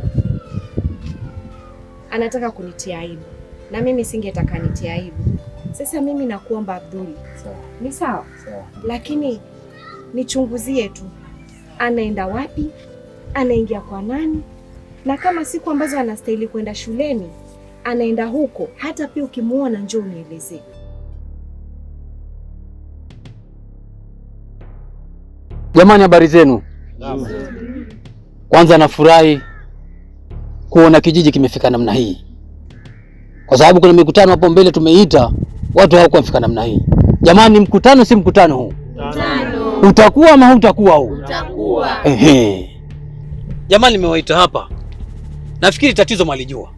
anataka kunitia aibu. Na mimi singetaka nitie aibu. Sasa mimi nakuomba Abdul. Ni sawa? Sawa. Lakini nichunguzie tu. Anaenda wapi? Anaingia kwa nani? Na kama siku ambazo anastahili kwenda shuleni, anaenda huko. Hata pia ukimuona njoo unielezee. Jamani, habari zenu? Kwanza nafurahi kuona kijiji kimefika namna hii. Kwa sababu kuna mikutano hapo mbele tumeita, watu hawakuwa wamefika namna hii. Jamani, mkutano si mkutano huu. Mkutano. Utakuwa ama hutakuwa huu? Utakuwa. Jamani, nimewaita hapa. Nafikiri tatizo mwalijua.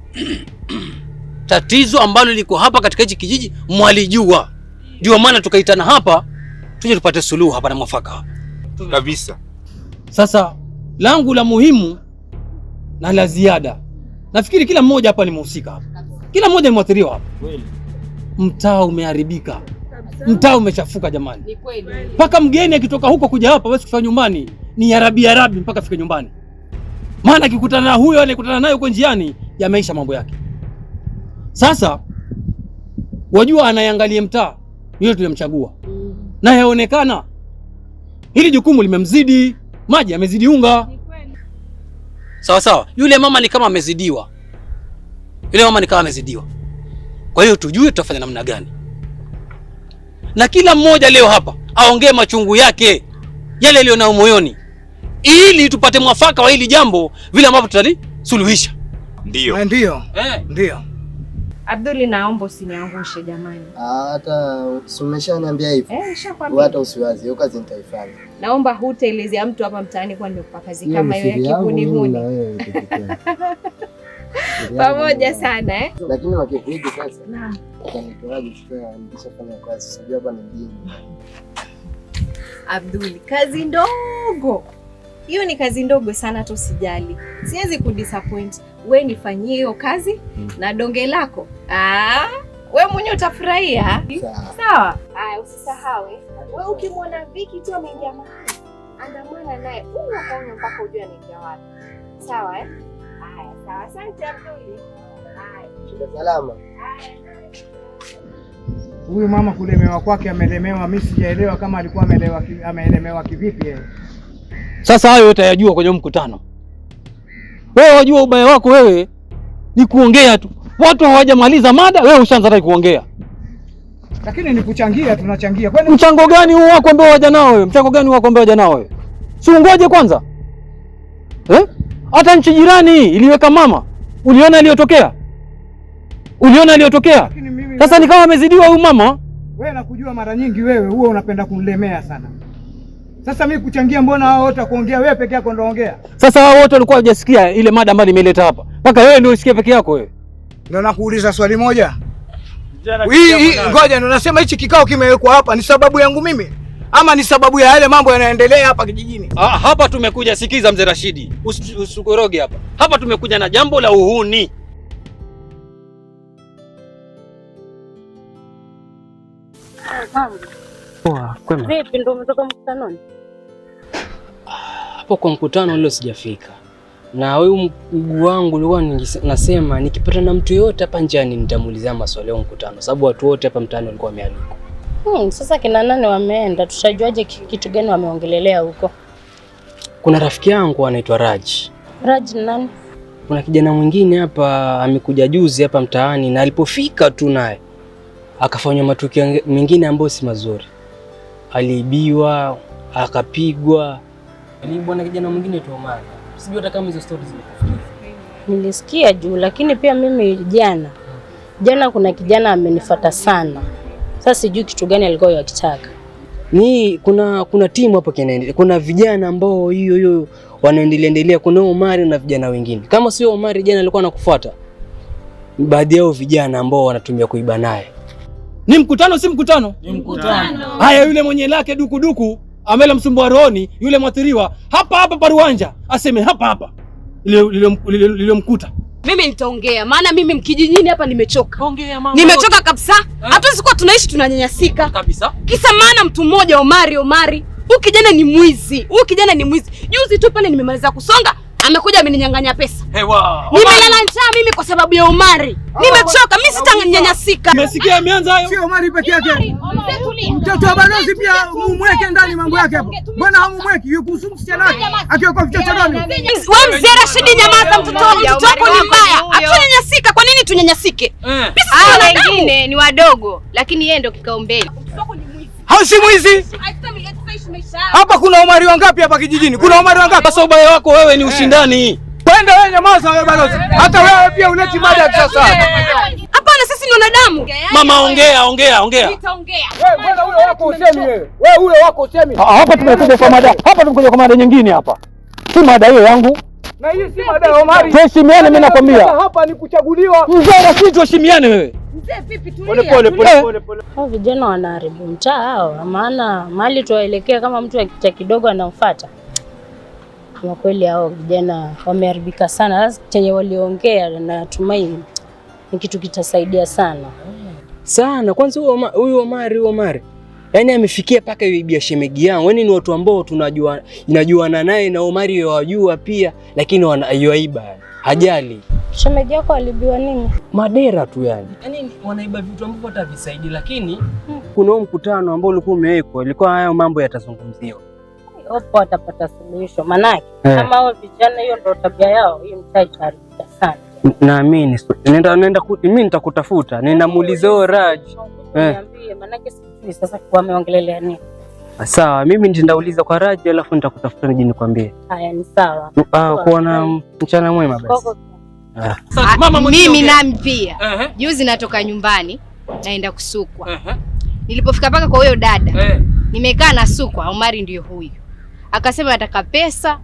Tatizo ambalo liko hapa katika hichi kijiji mwalijua. Ndio maana tukaitana hapa tuje tupate suluhu hapa na mwafaka hapa. Kabisa. Sasa langu la muhimu na la ziada. Nafikiri kila mmoja hapa ni mhusika hapa. Kila mmoja ni mwathiriwa hapa. Kweli. Mtaa umeharibika. Mtaa umechafuka jamani. Ni kweli. Paka mgeni akitoka huko kuja hapa basi kufanya nyumbani ni yarabi mpaka afike nyumbani. Maana akikutana na huyo anayekutana naye huko njiani yameisha mambo yake. Sasa wajua anayeangalia mtaa yule tulimchagua. Na yaonekana hili jukumu limemzidi, maji yamezidi unga. Sawa. Yule mama ni kama amezidiwa. Kwa hiyo tujue tutafanya namna gani. Na kila mmoja leo hapa aongee machungu yake, yale yaliyo moyoni, ili tupate mwafaka wa hili jambo vile ambavyo tutalisuluhisha. Ndio. Ndio. Abdul, naomba usiniangushe jamani. Hata umeshaniambia hivi. Nishakwambia. Hata usiwazi, hiyo kazi nitaifanya. Naomba hutaelezea mtu hapa mtaani kwa nimekupa kazi kama hiyo ya kihuni. Pamoja sana Lakini wakikuja sasa. Naam. Kanitoaje sasa nishafanya kazi. Sijui hapa ni mjini. Abdul, kazi ndogo. Hiyo ni kazi ndogo sana tu, usijali. Siwezi kudisappoint. Wewe nifanyie hiyo kazi na donge lako. Wewe mwenyewe utafurahia. Sawa? Haya, usisahau. Wewe ukimwona Viki tu ameingia mahali, andamana naye unaona mpaka ujue anaingia wapi. Sawa Haya, sawa. Asante Abdul. Shida salama. Huyu mama kulemewa kwake amelemewa, mimi sijaelewa kama alikuwa ameelemewa kivipi yeye. Sasa hayo yote yajua kwenye mkutano. Wewe wajua ubaya wako wewe ni kuongea tu. Watu hawajamaliza mada, wewe ushaanza kuongea. Lakini ni kuchangia, tunachangia. Kwani mchango gani huu wako ambao waja nao wewe? Mchango gani wako ambao waja nao wewe? Si ungoje kwanza. Hata nchi jirani iliweka mama. Uliona iliyotokea? Sasa ni kama amezidiwa huyu mama. Wewe nakujua mara nyingi wewe huwa unapenda kunilemea sana. Sasa mimi kuchangia, mbona hao wote kuongea, wewe peke yako ndio ongea? Sasa hao wote walikuwa hawajasikia ile mada ambayo nimeleta hapa. Mpaka wewe ndio usikie peke yako wewe. Ndio nakuuliza swali moja. Ngoja, ndio nasema hichi kikao kimewekwa hapa ni sababu yangu mimi ama ni sababu ya yale mambo yanayoendelea hapa kijijini? Hapa tumekuja, sikiza mzee Rashidi. Usikoroge hapa. Hapa tumekuja na jambo la uhuni. Poa, kwema. Vipi, ndio umetoka mkutanoni? Hapo kwa mkutano leo sijafika. Na wewe mguu wangu ulikuwa nasema nikipata na mtu yote hapa njiani nitamuulizia maswali ya mkutano, sababu watu wote hapa mtaani walikuwa wamealikwa. Sasa kina nani wameenda? Tushajuaje kitu gani wameongelelea huko? Kuna rafiki yangu anaitwa Raji. Raji ni nani? Kuna kijana mwingine hapa amekuja juzi hapa mtaani, na alipofika tu naye akafanywa matukio mengine ambayo si mazuri. Aliibiwa, akapigwa. Aliibwa na kijana mwingine tu Omari. Sijui hata kama hizo stories zimekufikia. Nilisikia juu, lakini pia mimi jana kuna kijana amenifuata sana. Sasa sijui kitu gani alikuwa yakitaka. Ni kuna timu hapa kinaendelea. Kuna vijana ambao hiyo wanaendelea. Kuna Omari na vijana wengine. Kama sio Omari jana alikuwa anakufuata. Baadhi yao vijana ambao wanatumia kuiba naye. Ni mkutano si mkutano? Ni mkutano. Haya, yule mwenye lake dukuduku amela msumbua rohoni, yule mwathiriwa hapa paruanja aseme hapa lilomkuta. Mimi nitaongea, maana mimi mkijijini hapa nimechoka. Ongea mama. Nimechoka kabisa. Hatuwezi kuwa tunaishi tunanyanyasika. Kabisa. Kisa maana mtu mmoja Omari. Huyu kijana ni mwizi. Juzi tu pale nimemaliza kusonga, amekuja ameninyang'anya pesa. Nimelala njaa mimi kwa sababu ya Omari. Nimechoka, mimi sitanyanyasika. Umesikia ameanza hayo? Sio Omari peke yake. Mtoto wa balozi pia mumweke ndani mambo yake hapo. Mbona hamumweki? Yuko msichana wake akiwa kwa vichochoroni. Wewe mzee Rashidi, nyamaza, mtoto wako ni mbaya. Hatunyanyasika, kwa nini tunyanyasike? Hao wengine ni wadogo, lakini yeye ndio kikao mbele. Hao si mwizi. Hapa kuna Omari wangapi hapa kijijini? Kuna Omari wangapi? Sasa ubaya wako wewe ni ushindani. Kwenda wewe, nyamaza wewe balozi. Hata wewe pia uleti mada ya sasa. Hapana, sisi ni wanadamu. Mama, ongea. Nitaongea. Wewe mbona ule wako usemi wewe? Wewe ule wako usemi. Hapa tumekuja kwa mada. Hapa tumekuja kwa mada nyingine hapa. Si mada hiyo yangu. Na hii si mada ya Omari. Tuheshimiane, mimi nakwambia. Hapa ni kuchaguliwa. Mzee Rashidi, tuheshimiane wewe. Mzee vipi, tulia. Pole. Hao vijana wanaharibu mtaa hao. Maana mali tuwaelekea kama mtu akicha kidogo anamfuata. Kwa kweli hao vijana wameharibika sana. Sasa chenye waliongea na natumai ni kitu kitasaidia sana. Kwanza huyu Omari. Yaani amefikia paka yuibia shemegi yangu. Yaani ni watu ambao inajuana naye na Omari yawajua pia, lakini wanaiba. Hajali. Shemegi yako alibiwa nini? Madera tu yani. Yaani wanaiba vitu ambavyo hatavisaidi, lakini kuna mkutano ambao ulikuwa umewekwa, ilikuwa haya mambo yatazungumziwa. Hapo watapata suluhisho. Manake kama hao vijana hiyo ndio tabia yao, hii mtaa itaharibika sana. Naamini mimi nitakutafuta. Nenda muulize huyo Raji. Niambie, manake sijui sasa wameongelelea nini. Sawa, mimi ndauliza kwa Raji alafu nitakutafuta nije nikwambie. Haya, ni sawa. Kuona mchana mwema basi. Mimi nami pia. Juzi natoka nyumbani naenda kusukwa. Nilipofika paka kwa huyo dada, nimekaa na sukwa, Omari ndio huyu. Akasema nataka pesa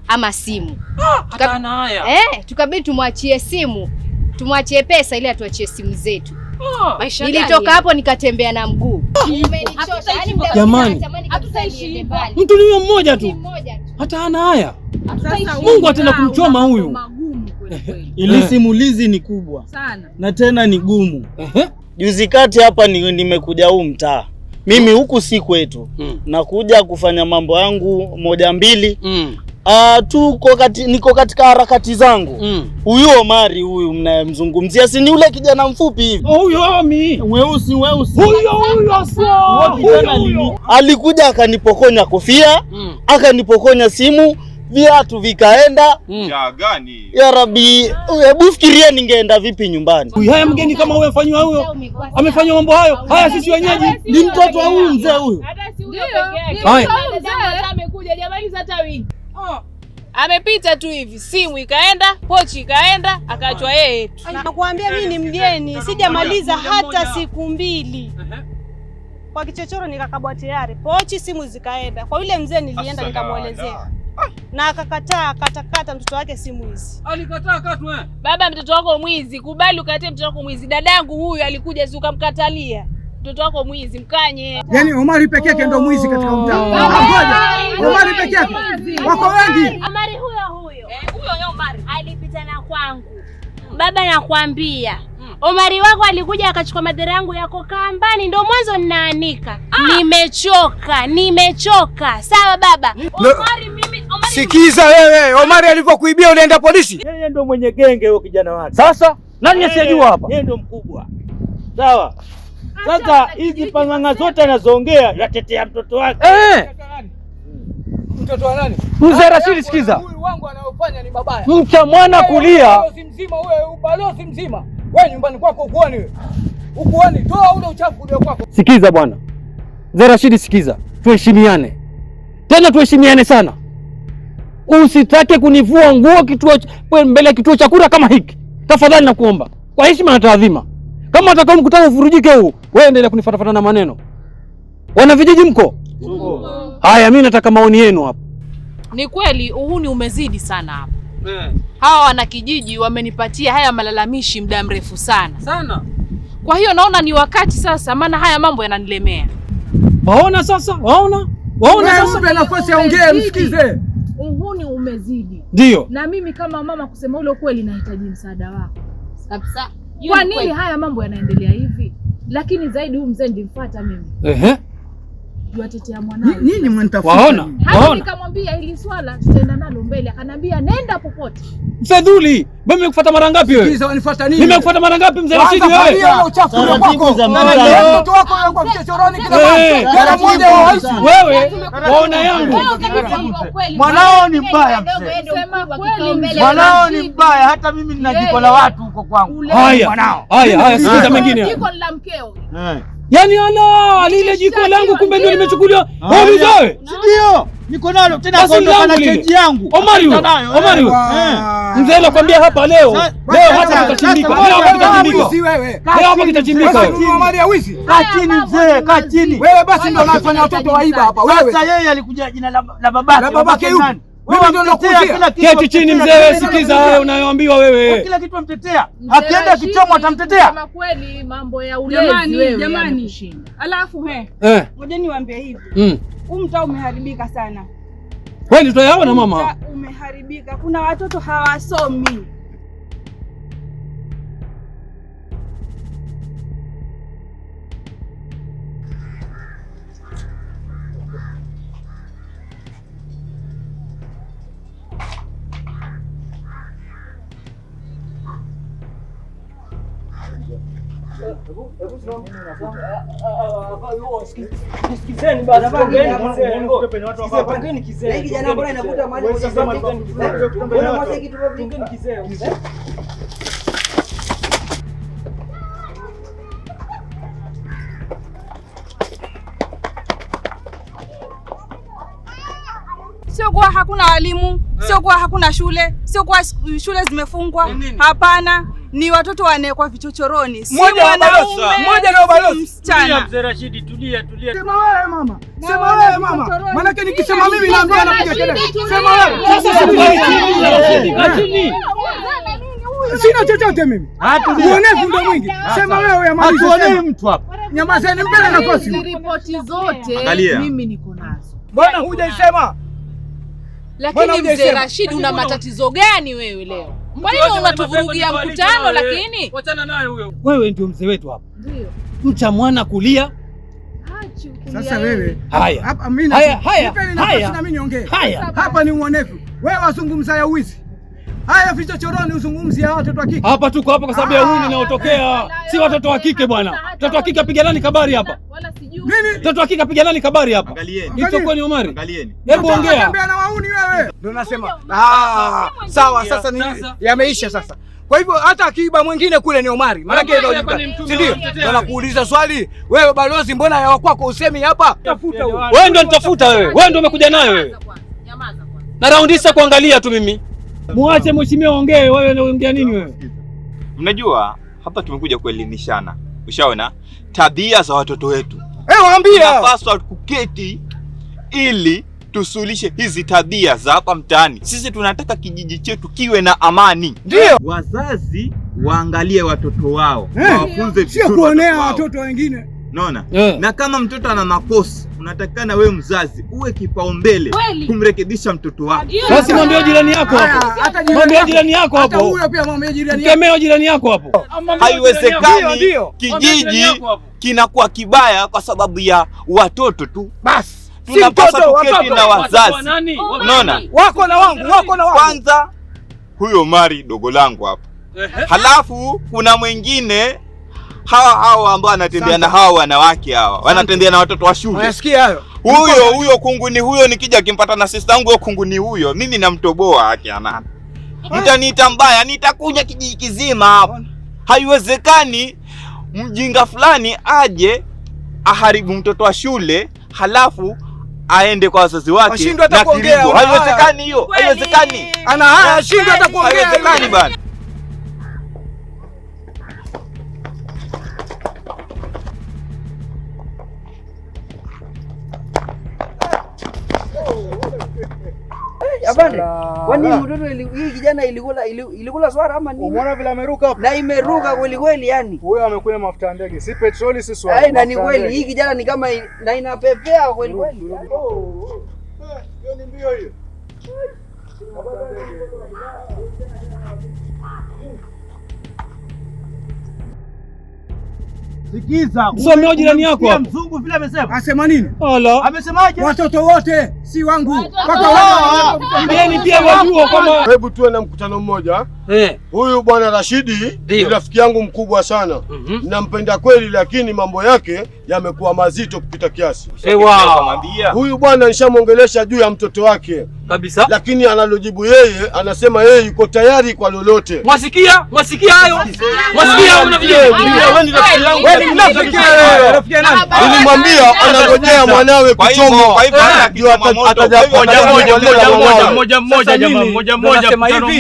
ama simu. Tukabidi tumwachie simu. Tumwachie pesa ili atuachie simu zetu. Nilitoka hapo nikatembea na mguu. Jamani, mtu ni mmoja tu. Hata hana haya. Mungu atenda kumchoma huyu. Ili simulizi ni kubwa sana na tena ni gumu. Juzi kati hapa nimekuja huu mtaa. Mimi huku si kwetu. Nakuja kufanya mambo yangu moja mbili. Niko katika harakati zangu. Huyu Omari huyu mnayemzungumzia si ni ule kijana mfupi hivi? Huyo weusi. Huyo alikuja akanipokonya kofia, akanipokonya simu, viatu vikaenda. Njaa gani? Ya Rabbi, hebu fikiria ningeenda vipi nyumbani. Huyu haya mgeni kama huyo afanywa huyo. Amefanywa mambo hayo. Haya sisi wenyeji ni mtoto wa huyu mzee huyu. Hata si huyo peke yake. Amekuja jamani hata wiki. Amepita tu hivi, simu ikaenda, pochi ikaenda, akaachwa yeye tu. Nakwambia mimi ni mgeni, sijamaliza hata siku 2. Kwa kichochoro nikakabwa tayari. Pochi, simu zikaenda. Kwa yule mzee nilienda nikamuelezea. Na akakataa, akatakata mtoto wake simu hizi. Alikataa katu Baba, mtoto wako mwizi, kubali ukatie mtoto wako mwizi. Dadangu huyu alikuja si ukamkatalia. Mtoto wako mwizi, mkanye. Yaani Omari peke yake ndio mwizi katika mtaa. Ngoja. Omari peke yake. Wako wengi. Omari huyo. Huyo Omari alipita na kwangu. Baba nakwambia. Omari wako alikuja akachukua madera yangu yako kambani, ndio mwanzo ninaanika. Nimechoka. Sawa baba. Omari Sikiza wewe, Omari alivyokuibia ulienda polisi? Yeye ndio mwenye genge huyo kijana wake. Sasa nani asiyejua hapa? Yeye ndio mkubwa. Sawa. Sasa hizi panganga zote anazoongea yatetea mtoto wake. Mtoto wa nani? Mzee Rashidi, sikiza. Huyu wangu anayofanya ni babaya. Mcha mwana kulia. Balozi mzima wewe, ubalozi mzima. Wewe nyumbani kwako ukuoni wewe. Ukuoni, toa ule uchafu ule kwako. Sikiza bwana. Mzee Rashidi, sikiza. Tuheshimiane. Tena tuheshimiane sana. Usitake kunivua nguo mbele ya kituo cha kura kama hiki. Tafadhali nakuomba. Kwa heshima na taadhima. Kama utakao mkutano ufurujike huu, wewe endelea kunifuatafuata na maneno. Wana vijiji mko? Haya, mimi nataka maoni yenu hapa. Ni kweli uhuni umezidi sana hapa. Hawa wana kijiji wamenipatia haya malalamishi muda mrefu sana. Kwa hiyo naona ni wakati sasa, maana haya mambo yananilemea. Waona sasa? Waona sasa? Mpe nafasi aongee, msikize. Uhuni umezidi. Ndio. Na mimi kama mama, kusema ule kweli, nahitaji msaada wako. Kabisa. Kwa nini haya mambo yanaendelea hivi? Lakini zaidi huyu mzee ndimfuata mimi. Yuatetea mwanae. Nini mnatafuta? Waona? Nikamwambia hili swala tutaenda nalo mbele, akanambia nenda popote. Mfedhuli, mimi nimekufuata mara ngapi wewe? Sikiza, wanifuata nini? Nimekufuata mara ngapi mzee Rashidi wewe? Wewe uchafu wako. Mtoto wako yuko kichochoroni kila mara mmoja wa waisi. Wewe waona yangu. Mwanao ni mbaya mzee. Mwanao ni mbaya, hata mimi nina jiko la watu huko kwangu. Haya, sikiza mengine. Jiko la mkeo. Yaani lile jiko langu kumbe ndio limechukuliwa. Wewe mzee? Ndio. Niko nalo tena kuondoka na change yangu. Omari wewe. Mzee nakwambia hapa leo hapa kitachimbika. Leo hapa kitachimbika. Omari ya wizi. Kaa chini mzee, kaa chini. Wewe basi ndio unafanya watoto waiba hapa wewe. Sasa yeye alikuja jina la babake. La babake yupi? Wewe ndio unakuzia. Keti chini mzee wewe, sikiza wewe unayoambiwa wewe. Kila kitu amtetea. Akienda kichomo atamtetea. Kama kweli mambo ya ulezi wewe. Jamani. Alafu ngoja niwaambie hivi. Huu mtaa umeharibika sana. Kweli tutayaona mama. Umeharibika. Kuna watoto hawasomi. Sikizeni basi, pangeni kizee. Kijana bora inavuta mali. Sio kwa hakuna walimu, sio kwa hakuna shule, sio kwa shule zimefungwa. Hapana, ni watoto wanawekwa vichochoroni. Si mwanaume, mmoja na balozi msichana. Mzee Rashidi, tulia. Sema wewe mama. Sema wewe mama. Maana nikisema mimi naambia anapiga kelele. Sema wewe. Sasa chini. Sina chochote mimi. Uonevu ndio mwingi. Sema wewe amalize. Hatuonei mtu hapa. Nyamazeni, mbele nafasi. Ripoti zote mimi niko nazo. Mbona hujasema? Lakini mzee Rashid, una matatizo gani wewe leo? Kwa nini unatuvurugia mkutano? Lakini wachana naye huyo. Wewe ndio mzee wetu hapa. Ndio. Mcha mwana kulia. Sasa wewe. Hapa mimi na mimi niongee. Hapa ni uonevu. Wewe wazungumza ya wizi. Haya vichochoroni uzungumzi ya watoto wa kike. Hapa tuko hapa kwa sababu ya uhuni unaotokea. Si watoto wa kike bwana. Watoto wa kike apigana kabari hapa. Mtoto hakika piga nani kabari hapa? Angalieni. Itakuwa ni Omari. Angalieni. Hebu ongea. Tembea na wauni wewe. Ndio nasema. Sawa sasa ni yameisha sasa. Kwa hivyo hata akiiba mwingine kule ni Omari. Maana yake ndio si ndio? Ndio nakuuliza swali. Wewe balozi, mbona ya kwako usemi hapa? Tafuta wewe. Wewe ndio nitafuta wewe. Wewe ndio umekuja nayo wewe. Na raundisa kuangalia tu mimi. Muache mheshimiwa ongee, wewe unaongea nini wewe? Mnajua hapa tumekuja kuelimishana. Ushaona tabia za watoto wetu. Waambie. Tunapaswa kuketi ili tusuluhishe hizi tabia za hapa mtaani. Sisi tunataka kijiji chetu kiwe na amani. Ndio. Wazazi waangalie watoto wao, wafunze vizuri. Sio kuonea watoto wengine. Unaona? Na kama mtoto ana makosa, unatakana wewe mzazi uwe kipaumbele kumrekebisha mtoto wako. Basi mwambie jirani yako hapo. Mwambie jirani yako hapo. Hata huyo pia mwambie jirani yako. Kemea jirani yako hapo. Haiwezekani kijiji kinakuwa kibaya kwa sababu ya watoto tu. Basi tunapaswa kuketi na wazazi. Unaona? Wako na wangu, wako na wangu. Kwanza huyo Omari dogo langu hapa. Halafu kuna mwingine hawa ambao anatembea na hawa wanawake hawa. Wanatembea na watoto wa shule. Unasikia hayo? Huyo kunguni huyo nikija kimpata na sister yangu kunguni huyo, mimi namtoboa haki anana. Mtaniita mbaya, nitakuja kijiji kizima hapa. Haiwezekani mjinga fulani aje aharibu mtoto wa shule halafu aende kwa wazazi wake na kilio. Haiwezekani hiyo. Haiwezekani. Ana haya shindwa hata kuongea. Haiwezekani bana. Abande, kwani mtoto hii kijana ilikula swara ama nini? Umeona vile ameruka hapo? Na imeruka kweli kweli yani. Huyo amekunywa mafuta ya ndege, si petroli si swara. Na ni kweli hii kijana ni kama na inapepea kweli kweli. Hiyo ni mbio hiyo. Sikiza. Msomeo jirani yako hapo. Mzungu vile amesema. Asema nini? Ala. Amesemaje? Watoto wote si wangu. Mpaka wao. Mimi pia wajua kama hebu tuwe na mkutano mmoja. Huyu bwana Rashidi ni rafiki yangu mkubwa sana. Nampenda kweli, lakini mambo yake yamekuwa mazito kupita kiasi. Huyu bwana nishamwongelesha juu ya mtoto wake kabisa, lakini analojibu yeye anasema yeye yuko tayari kwa lolote. Mwasikia? Mwasikia hayo? Mwasikia unavyo? Wewe ni rafiki yangu. Wewe ni rafiki wewe. Rafiki nani? Nilimwambia anangojea mwanawe kuchomwa. Kwa hivyo ataja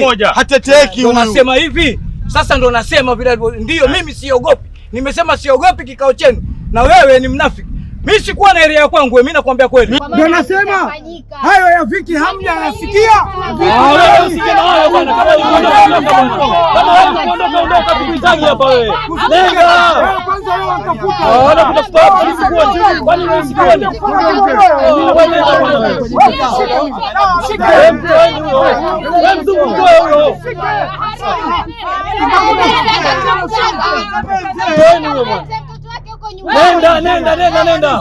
moja. Hateteki huyu. Unasema hivi. Sasa ndo nasema vile ndio mimi siogopi. Nimesema siogopi kikao chenu. Na wewe ni mnafiki. Mimi sikuwa na area kwangu, mimi nakwambia kweli. Ndio nasema hayo ya Viki hamja nasikia. Wewe usikie na hayo bwana. Kama wewe ondoka kukuhitaji hapa wewe. Nenda. Kwanza wewe watafuta. Wana kutafuta hapo ili sikuwa chini. Kwani wewe sikuwa? Wewe mzungu huyo. Nenda.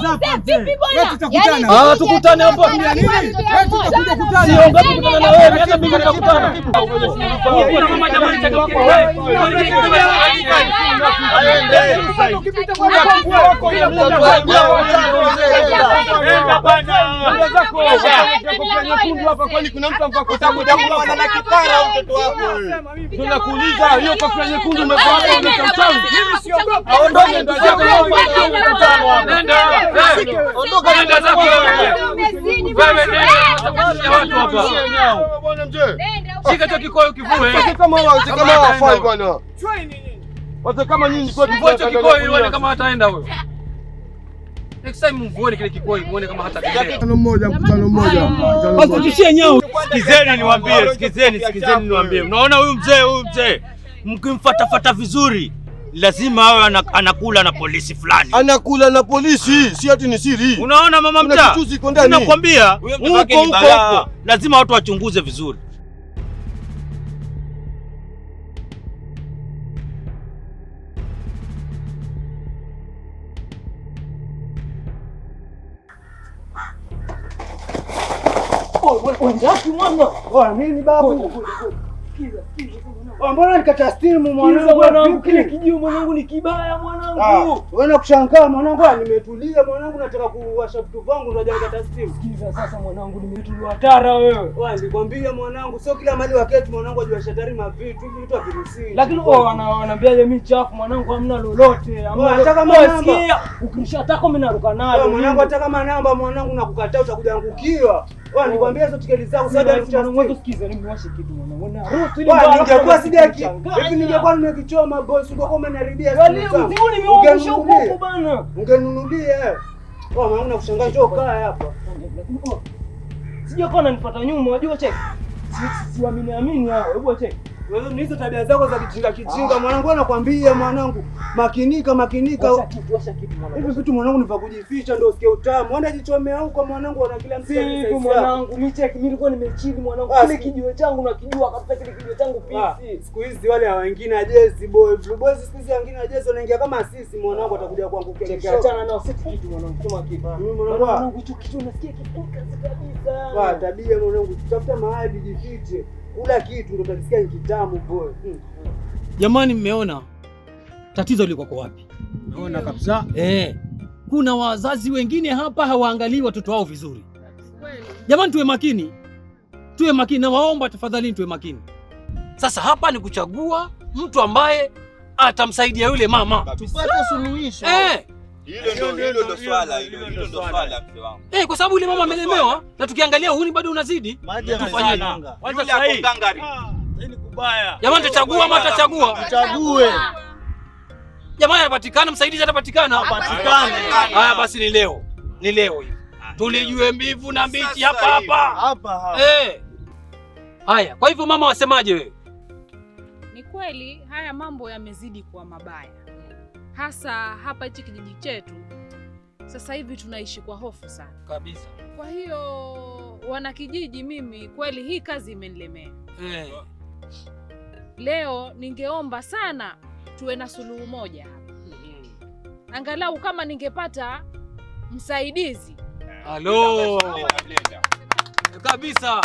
Tukutane hapo. Sio ngapi kukutana na wewe, hata mimi nitakutana. Tunakuuliza hiyo kofia nyekundu umevaa umechanganya. Mimi siogopi. Aondoke ndio zako. Ondoka nenda zako wewe. Wewe nenda watu hapa. Bwana mzee. Shika hicho kikoyo kivue. Kama hawafai bwana. Watu kama nyinyi kwa hicho kikoyo uone kama hataenda huyo. Next time mvuone kile kikoyo muone kama hataenda. Mkutano mmoja. Wasitishie nyao. Sikizeni niwaambie, sikizeni niwaambie. Unaona huyu mzee mkimfuatafuata vizuri lazima awe anakula na polisi fulani. Anakula na polisi, si ati ni siri. Unaona mama mtaa? Nakwambia huko lazima watu wachunguze vizuri. Nini babu? Mbona nikata stimu mwanangu? Kile kijio mwanangu ni kibaya mwanangu. mwanangu. Wewe kushangaa mwanangu, nimetulia mwanangu, nataka kuwasha vitu vangu ndo hajakata simu. Sikiza sasa mwanangu, nimetulia tara wewe. Wewe nilikwambia mwanangu, sio kila mali wakati mwanangu ajiwasha tari mavitu hivi vitu haviruhusi. Lakini wanaambiaje mimi chafu mwanangu, hamna lolote. Hata kama namba ukishataka mimi naruka nayo. Mwanangu hata kama namba mwanangu nakukataa utakuja angukiwa. Wewe nikwambia hizo tiketi zako sasa mwanangu, sikiza nimewasha kitu mwanangu. Na ruhusu ile bwana ningekuwa sidaki. Hivi ningekuwa nimekichoma boss ungekuwa umenaribia simu zangu. Wewe nimeangusha huko bana. Ungenunulia. Mwanangu nakushangaa, njoo kaa hapa. Sijakuwa unanifuata nyuma, unajua cheki. Siamini hao. Hebu cheki. Wewe ni hizo tabia zako za kijinga mwanangu, nakwambia mwanangu, makinika. Washa kitu mwanangu. Hivi vitu mwanangu ni vya kujificha ndio usikie utamu. Wana jichomea huko mwanangu, wana kila mtu hivi mwanangu. Mimi cheki, mimi nilikuwa nimechili mwanangu. Kile kijiwe changu nakijua kabisa, kile kijiwe changu pisi. Siku hizi wale wengine ajezi boy, blue boys siku hizi wengine ajezi wanaingia kama sisi mwanangu, atakuja kwangu kesho. Achana nao, sisi kitu mwanangu, tuma kitu. Mwanangu hicho kitu unasikia kifuka kabisa. Tabia mwanangu, tafuta mahali jifiche. Kula kitu ndo utasikia kitamu boy. Jamani, mmeona tatizo liko kwa wapi? Umeona kabisa. Kuna wazazi wengine hapa hawaangalii watoto wao vizuri. Jamani, tuwe makini, na waomba tafadhali tuwe makini. Sasa hapa ni kuchagua mtu ambaye atamsaidia yule mama tupate suluhisho. Hilo ndo swala mzee wangu. Kwa sababu yule mama amelemewa na tukiangalia huni bado unazidi. Tufanye kwanza sahihi. Ni kubaya. Jamani, tutachagua ama tutachagua? Tuchague. Jamani, anapatikana msaidizi, atapatikana. Haya basi, ni leo hivi. Tulijue mbivu na mbichi hapa. Haya, kwa hivyo mama, wasemaje wewe? Ni kweli haya mambo yamezidi kuwa mabaya, hasa hapa hichi kijiji chetu. Sasa hivi tunaishi kwa hofu sana kabisa. Kwa hiyo wanakijiji, mimi kweli hii kazi imenilemea. Leo ningeomba sana tuwe na suluhu moja hapa. Angalau kama ningepata msaidizi. Halo. Kabisa.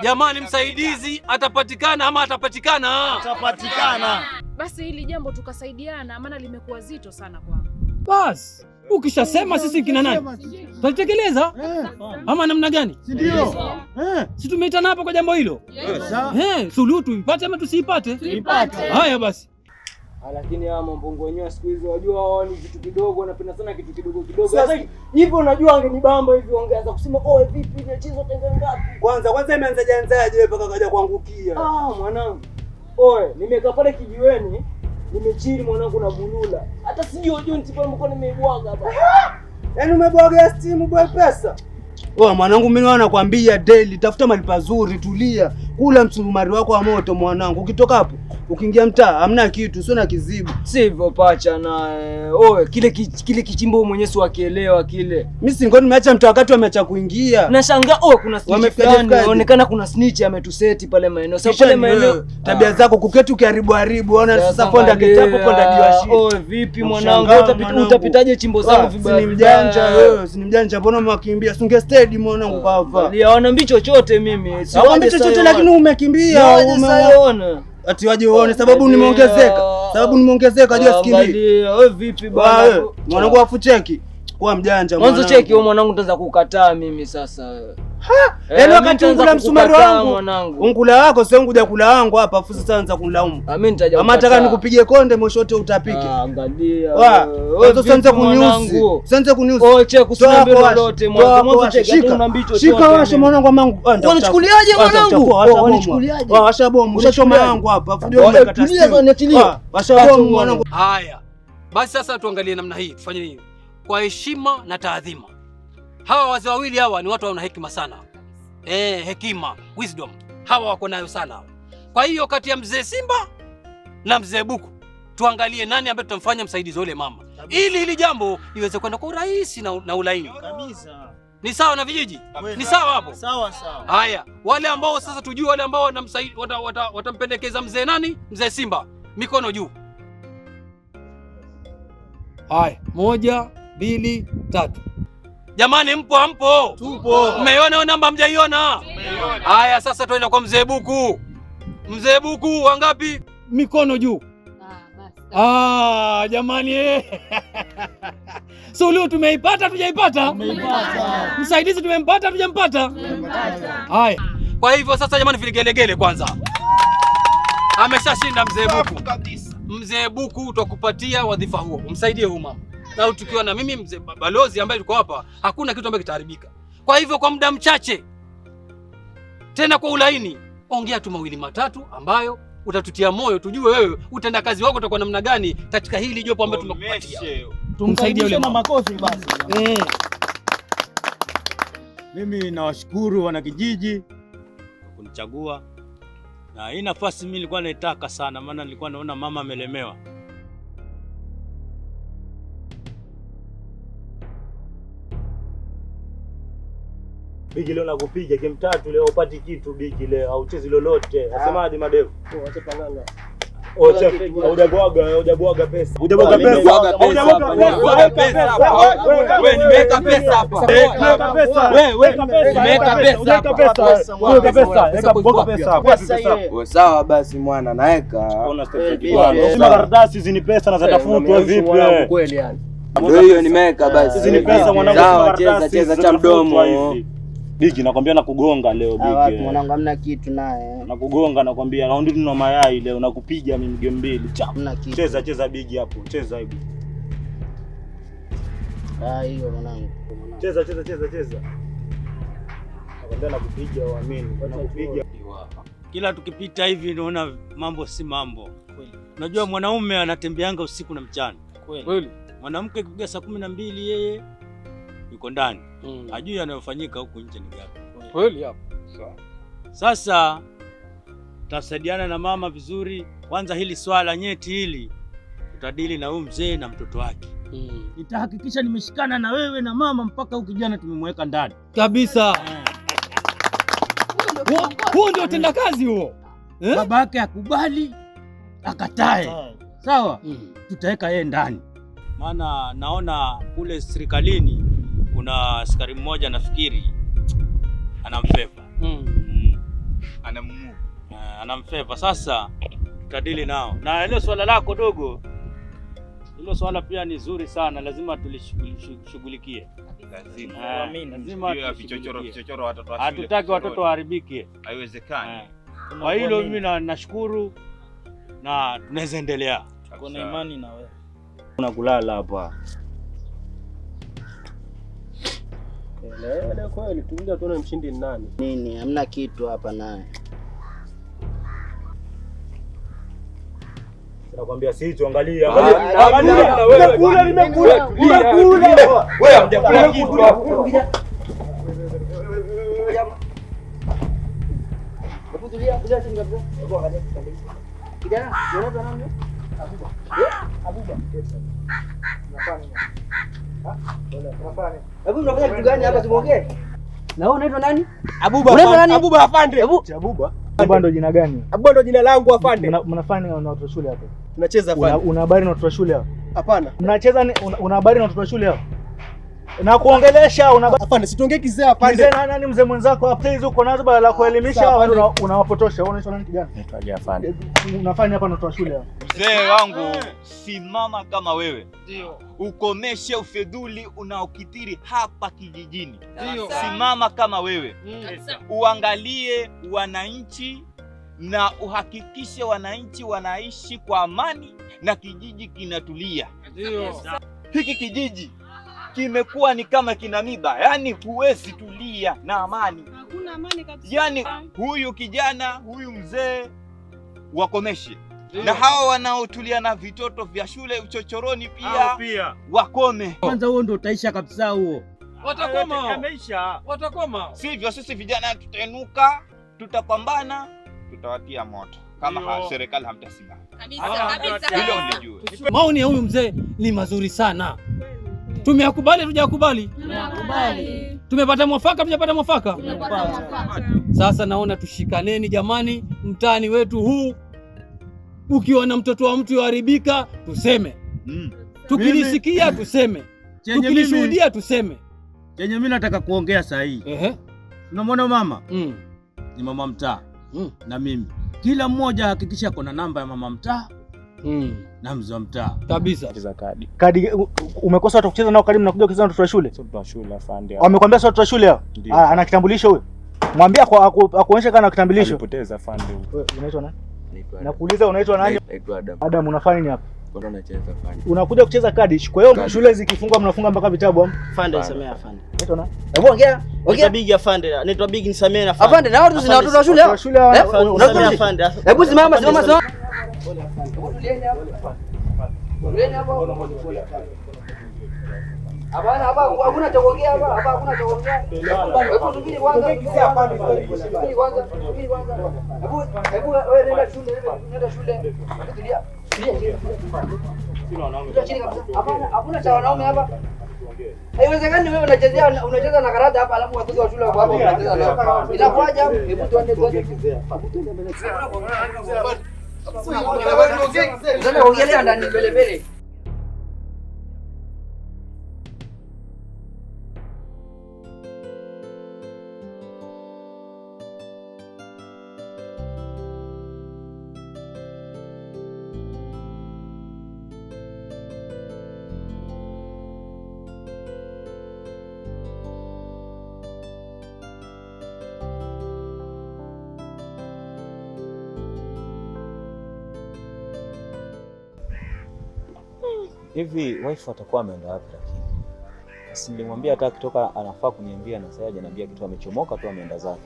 Jamani, msaidizi atapatikana ama atapatikana? Atapatikana. Basi hili jambo tukasaidiana, maana limekuwa zito sana kwangu. Basi ukishasema sisi kina nani tutalitekeleza ama namna gani? Ndio. Si tumeitana hapa kwa jambo hilo. Suluhu tuipate ama tusiipate? Tuipate. Haya basi. Lakini hawa mbongo wenyewe siku hizi wajua wao ni vitu kidogo, wanapenda sana kitu kidogo. Sasa hivyo unajua angenibamba hivi wangeanza kusema vipi inachezwa tenga ngapi? Kwanza imeanzaje mpaka kaja kuangukia. Mwanangu. Nimekaa pale kijiweni, nimechili mwanangu na bulula. Hata sijui jonti pale mko nimeibwaga hapa. Yaani umebwaga steam boy pesa. Mwanangu, mimi nakwambia daily tafuta mali pazuri, tulia. Kula msumari wako wa moto mwanangu. Ukitoka hapo, ukiingia mtaa hamna kitu, sio na kizibu. Si hivyo pacha na kile kichimbo mwenyewe si wakielewa kile. Mimi si ngoni nimeacha mtaa wakati wameacha kuingia. Nashangaa kuna snitch fulani, inaonekana kuna snitch ametuseti pale maeneo. Sasa pale maeneo tabia zako kuketi ukiharibu. Ona sasa ponda kitapo ponda diwashi. Vipi mwanangu, utapitaje chimbo zangu vibaya? Si mjanja wewe, si mjanja, mbona umekimbia? Sunge steady mwanangu kava. Hawaambii chochote mimi. Siwaambii chochote lakini umekimbia. Umeona. Ati waje uone sababu nimeongezeka. Jua sikimbii. Wewe vipi bwana? Mwanangu afu cheki. Kwa mjanja mwanangu. Mwanzo cheki wewe mwanangu, utaanza kukataa mimi sasa. Yaani wakati ungula msumari wangu. Ungula wako sio unguja kula wangu hapa afu sasa anza kunilaumu. Mimi nitaja. Ama nataka nikupige konde mwisho wote utapike. Angalia. Wewe usianze kuniuzi. Usianze kuniuzi. Cheki usiniambie lolote mwanangu. Cheki una mbicho. Shika washa mwanangu mangu. Wanachukuliaje mwanangu? Wanachukuliaje? Washa bomu. Ushachoma yangu hapa. Afu ndio umekata simu. Washa bomu mwanangu. Haya. Basi sasa tuangalie namna hii, tufanye nini? Kwa heshima na taadhima. Hawa wazee wawili hawa ni watu wana hekima sana. Hekima, wisdom. Hawa wako nayo sana. Kwa hiyo kati ya mzee Simba na mzee Buku, tuangalie nani ambaye tutamfanya msaidizi yule mama. Ili hili jambo liweze kwenda kwa urahisi na ulaini. Kabisa. Ni sawa na vijiji? Ni sawa hapo? Sawa. Haya, wale ambao sasa tujue wale ambao watampendekeza mzee nani? Mzee Simba. Mikono juu. Haya, 1, 2, 3. Jamani, mpo? Tupo. Mmeiona namba, mjaiona? Haya, sasa tuenda kwa mzee Buku. Mzee Buku, wangapi? Mikono juu. Jamani suluhu tumeipata, tujaipata? Tumeipata. Msaidizi tumempata, tujampata? Tumempata. Haya. Kwa hivyo sasa jamani, vigelegele kwanza. Ameshashinda mzee Buku. Kabisa. Mzee Buku tutakupatia wadhifa huo. Umsaidie huyu mama. Na tukiwa na mimi mzee balozi ambaye tuko hapa, hakuna kitu ambacho kitaharibika. Kwa hivyo kwa muda mchache tena kwa ulaini, ongea tu mawili matatu ambayo utatutia moyo tujue wewe utenda kazi wako utakuwa namna gani katika hili jopo ambalo tumekupatia. Tumsaidie yule mama. Makofi basi. Mimi nawashukuru wana kijiji kunichagua, na hii nafasi mimi nilikuwa naitaka sana, maana nilikuwa naona mama amelemewa. Bigi leo nakupiga game 3 leo upati kitu Bigi leo hauchezi lolote. Nasemaje madevu? Acha pangana. Ocha hujabwaga pesa. Hujabwaga pesa. Wewe nimeweka pesa hapa. Weka pesa. Wewe weka pesa. Nimeweka pesa hapa. Weka pesa. Weka bonga pesa hapa. Sawa basi mwana naweka. Una strategy bwana. Sima karatasi hizi ni pesa na zatafutwa vipi wewe? Kweli yani. Ndio hiyo nimeweka basi. Hizi ni pesa mwanangu. Sawa, cheza cha mdomo. Bigi nakwambia nakugonga leo Bigi. Watu mwanangu hamna kitu naye. Nakugonga nakwambia raundi tuna mayai leo nakupiga mimi game 2. Hamna kitu. Cheza Bigi hapo. Cheza hivi. Hiyo mwanangu. Cheza. Nakwambia nakupiga uamini. Nakupiga. Kila tukipita hivi naona mambo si mambo. Kweli. Unajua mwanaume anatembeanga usiku na mchana. Kweli. Mwanamke kupiga saa 12 yeye yuko ndani. Hajui yanayofanyika huku nje ni gapi. Kweli hapo. Sasa tutasaidiana na mama vizuri. Kwanza hili swala nyeti hili tutadili na huyu mzee na mtoto wake. Nitahakikisha nimeshikana na wewe na mama mpaka huyu kijana tumemweka ndani. Kabisa. Huo ndio tenda kazi huo. Baba yake akubali akatae. Sawa? Tutaweka yeye ndani. Maana naona kule serikalini kuna askari mmoja nafikiri anamfeva. Anamfeva. Sasa tutadili nao. Na ile swala lako dogo, hilo swala pia ni zuri sana, lazima tulishughulikie. Lazima hiyo vichochoro watoto wa shule. Hatutaki watoto waharibike. Haiwezekani. Kwa hilo mimi nashukuru na tunaweza endelea. Kuna imani na wewe. Unakulala hapa. Leo kweli tuingia tuone mshindi ni nani. Nini? Hamna kitu hapa naye. Nakwambia sisi tuangalie. Nimekula. Wewe hamjakula kitu hapo. Kijana, unaona nani? Abuba. Hebu unafanya kitu gani hapa tuongee? Na wewe unaitwa nani? Abuba afande. Abuba ndo jina gani? Abuba ndo jina langu afande. Mnafanya na watoto shule hapo? Tunacheza afande. Una habari na watoto shule hapo? Hapana. Mnacheza una habari na watoto shule hapo? Na kuongelesha afande, situongee kizee afande. Mzee nani mzee mwenzako hapo hizo uko nazo bala la kuelimisha unawapotosha. Wewe unaitwa nani kijana? Naitwa Ali afande. Unafanya hapa na watoto shule hapo? Mzee wangu, simama kama wewe. Ndio. Ukomeshe ufedhuli unaokithiri hapa kijijini. Ndio. Simama kama wewe. Uangalie wananchi na uhakikishe wananchi wanaishi kwa amani na kijiji kinatulia. Ndio. Hiki kijiji kimekuwa ni kama kina miba, yani huwezi tulia na amani. Hakuna amani kabisa. Yani huyu kijana, huyu mzee wakomeshe. Na hawa wanaotulia na vitoto vya shule uchochoroni pia wakome. Kwanza huo ndio utaisha kabisa huo. Watakoma. Sivyo sisi vijana tutainuka, tutapambana, tutawatia moto. Kama serikali hamtasimama. Kabisa. Hilo unijue. Maoni ya huyu mzee ni mazuri sana. Tumeyakubali, tujakubali? Tumekubali. Tumepata mwafaka, tujapata mwafaka? Tumepata mwafaka. Sasa naona tushikaneni jamani, mtaani wetu huu ukiwa na mtoto wa mtu yoharibika tuseme. Tukilisikia tuseme. Tukilishuhudia tuseme. Chenye mimi nataka kuongea saa hii. Unamwona mama? Ni mama mtaa. Na mimi. Kila mmoja hakikisha kuna namba ya mama mtaa na mzee wa mtaa kabisa. Cheza kadi. Kadi umekosa watu kucheza nao kadi, mnakuja kucheza na watoto wa shule? Watoto wa shule afande. Wamekwambia sio watoto wa shule hao? Ana kitambulisho huyo? Mwambie akuonyeshe kana kitambulisho. Alipoteza afande. Wewe unaitwa nani? Nakuuliza unaitwa nani? Naitwa Adam. Adam, unafanya nini hapa? Bado nacheza afande. Unakuja kucheza kadi. Kwa hiyo shule zikifungwa mnafunga mpaka vitabu hapo? Afande, nisamee afande. Unaitwa nani? Hebu ongea. Ongea big afande. Naitwa big, nisamee afande. Afande, na watu zina watoto wa shule hao? Unaitwa afande. Hebu simama. Hapana, hapa hakuna cha kuongea hapa, hakuna cha kuongea. Hebu subiri kwanza. Subiri kwanza. Hebu wewe nenda shule. Tulia. Tulia chini kabisa. Hapana, hakuna cha wanaume hapa. Haiwezekani wewe unacheza na karata hapa alafu watoto wa shule wako hapa unacheza nao. Inakuaje hapo? Hebu tuende. Sasa ongelea ndani mbele. Hivi wife atakuwa ameenda wapi lakini? Basi nilimwambia hata akitoka anafaa kuniambia, na sasa hajaniambia kitu, amechomoka tu ameenda zake.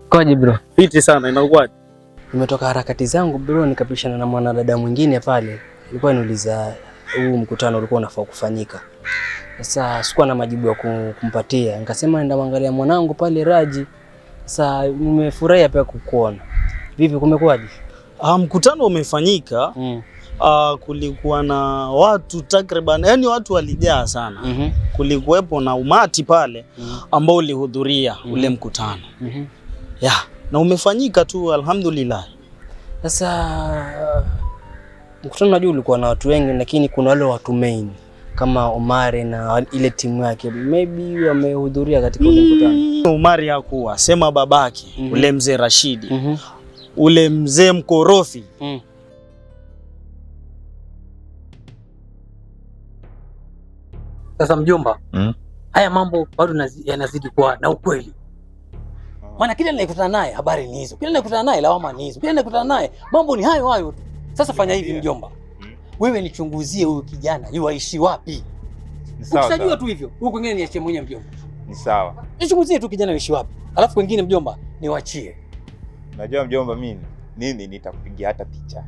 Kwaje bro? Fiti sana, inakuwaje? Nimetoka harakati zangu bro, nikapishana na mwanadada mwingine pale. Nilikuwa niuliza huu mkutano ulikuwa unafaa kufanyika. Sasa sikuwa na majibu ya kumpatia. Nikasema nenda kuangalia mwanangu pale Raji. Sasa nimefurahi pia kukuona. Vipi kumekuwaje? Mkutano umefanyika. Kulikuwa na watu takriban, yani watu walijaa sana. Kulikuwepo na umati pale ambao ulihudhuria ule mkutano. Na umefanyika tu alhamdulillah. Sasa mkutano najua ulikuwa na watu wengi, lakini kuna wale watu main kama Omari na ile timu yake maybe wamehudhuria katika ule mkutano. Omari hakuwa, sema babake, ule mzee Rashidi, ule mzee mkorofi. Sasa mjomba, haya mambo bado yanazidi kuwa na ukweli. Maana kila ninayekutana naye habari ni hizo. Kila ninayekutana naye lawama ni hizo. Kila ninayekutana naye mambo ni hayo hayo tu. Sasa fanya hivi mjomba. Wewe nichunguzie huyu kijana, yuaishi wapi? Ukisajua tu hivyo, huko kwingine niachie mwenyewe mjomba. Ni sawa. Nichunguzie tu kijana yuaishi wapi. Alafu kwingine mjomba, niwaachie. Unajua mjomba, mimi nitakupigia hata picha.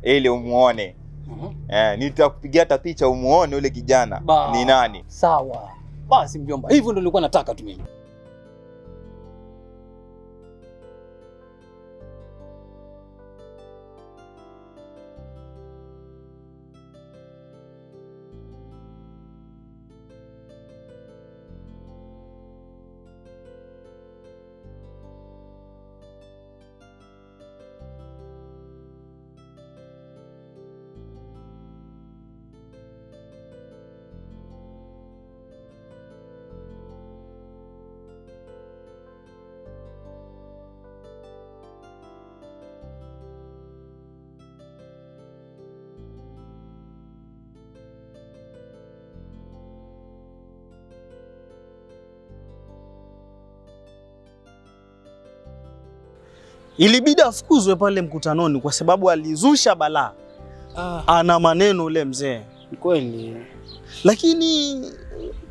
Ili umuone. Nitakupigia hata picha umuone ule kijana ni nani. Sawa. Basi mjomba, hivyo ndio nilikuwa nataka tu mimi. ilibidi afukuzwe pale mkutanoni kwa sababu alizusha balaa. Ana maneno ule mzee. Kweli. Lakini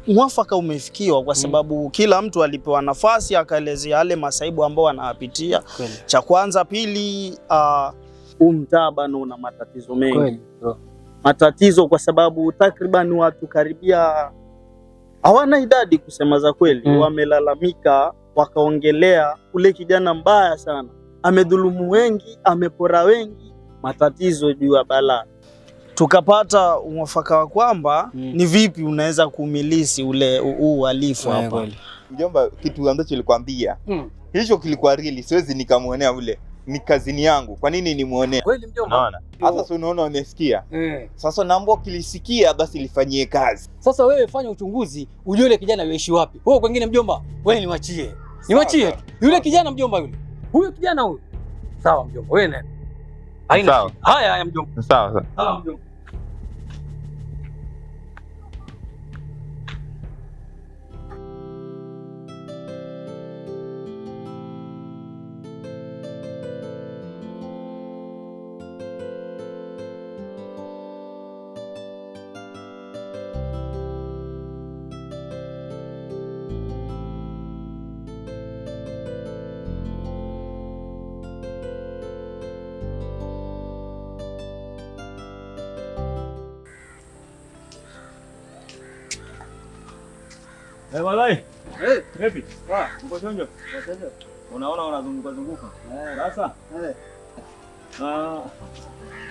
mwafaka umefikiwa kwa sababu kila mtu alipewa nafasi akaelezea yale masaibu ambao anapitia. Cha kwanza, pili, mtaa una matatizo mengi. Kweli, bro. Matatizo kwa sababu takriban watu karibia hawana idadi kusema za kweli. Wamelalamika wakaongelea ule kijana mbaya sana. Amedhulumu wengi, amepora wengi, matatizo juu ya balaa. Tukapata mwafaka wa kwamba ni vipi unaweza kumilisi ule uhalifu hapa. Mjomba, kitu ambacho nilikwambia hicho kilikuwa real, siwezi nikamuonea ule. Ni kazini yangu. Kwa nini nimuonea? Kweli mjomba. Unaona? Sasa unaona umesikia? Sasa naomba kilisikia basi lifanyie kazi. Sasa wewe fanya uchunguzi, ujue yule kijana yuishi wapi. Wewe kwingine mjomba, wewe niwachie. Niwachie. Yule kijana mjomba yule. Huyo kijana huyo. Sawa mjomba, wewe nenda. Haina. Haya mjomba. Sawa. Sawa mjomba. Walai. Vipi? Uko chonjo? Unaona unazunguka. Sasa?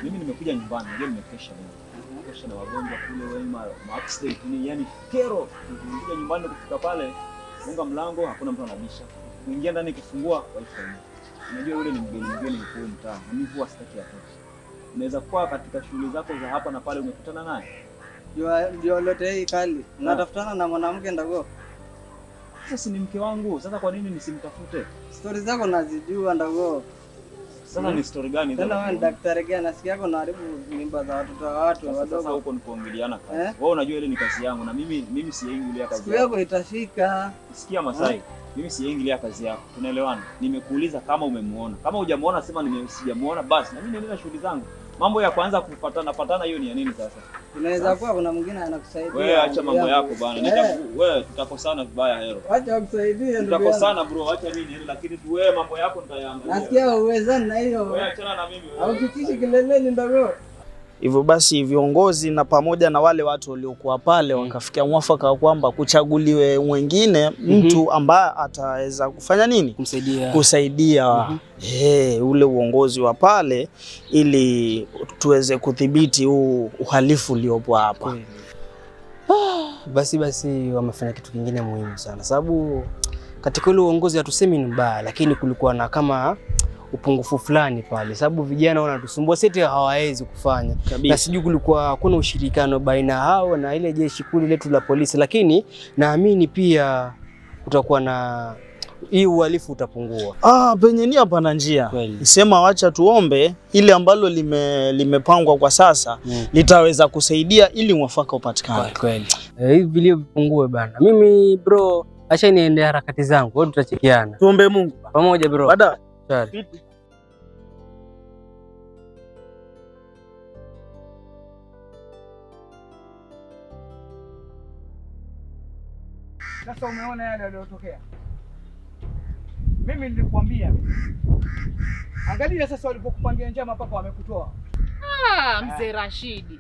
Mimi nimekuja nyumbani, ndio nimekesha leo. Kesha na wagonjwa kule Wema, accident ni yani kero. Nimekuja nyumbani kufika pale, funga mlango, hakuna mtu anabisha. Kuingia ndani kufungua wifi. Unajua yule ni mgeni mkuu mtaa. Mimi huwa sitaki atoke. Unaweza kuwa katika shughuli zako za hapa na pale umekutana naye. Ndio lote hii kali. Unatafutana na mwanamke ndago. Sasa ni mke wangu. Sasa kwa nini nisimtafute? Story zako nazijua ndago. Sasa ni story gani hizo? Wewe ni daktari gani? Nasikia yako unaharibu mimba za watoto wa watu wadogo. Sasa huko ni kuongeleana kazi. Wewe unajua ile ni kazi yangu na mimi siingilia kazi yako. Siku yako itafika. Sikia Masai. Mimi siingilia kazi yako. Tunaelewana? Nimekuuliza kama umemuona. Kama hujamuona sema sijamuona basi. Na mimi naendelea shughuli zangu. Mambo ya kwanza kupatana hiyo ni ya nini sasa? Inaweza kuwa kuna mwingine anakusaidia. Wewe acha mambo yako bana. Wewe tutakosana vibaya hero. Acha akusaidie ndugu. Tutakosana bro, acha mimi niende lakini wewe mambo yako nitayaangalia. Nasikia uwezani na hiyo. Wewe achana na mimi. Haukikishi kileleni ndugu. Hivyo basi viongozi na pamoja na wale watu waliokuwa pale wakafikia mwafaka kwamba kuchaguliwe mwingine mtu ambaye ataweza kufanya nini? Kusaidia ule uongozi wa pale ili tuweze kudhibiti uhalifu uliopo hapa. Basi wamefanya kitu kingine muhimu sana. Sababu katika ule uongozi hatusemi ni mbaya, lakini kulikuwa na kama upungufu fulani pale, sababu vijana wanatusumbua sisi hawawezi kufanya kabisa. Na sijui kulikuwa kuna ushirikiano baina hao na ile jeshi kule letu la polisi, lakini naamini pia kutakuwa na hii uhalifu utapungua. Penye ni hapa na njia. Sema wacha tuombe ile ambalo limepangwa kwa sasa litaweza kusaidia ili mwafaka upatikane. Kweli. Hivi vilio vipungue bana. Mimi bro, acha niende harakati zangu. Wewe tutachekiana. Tuombe Mungu pamoja bro. Baada. Sasa umeona yale yaliyotokea. Mimi nilikwambia. Angalia sasa walipokupangia njama mpaka wamekutoa. Mzee Rashidi.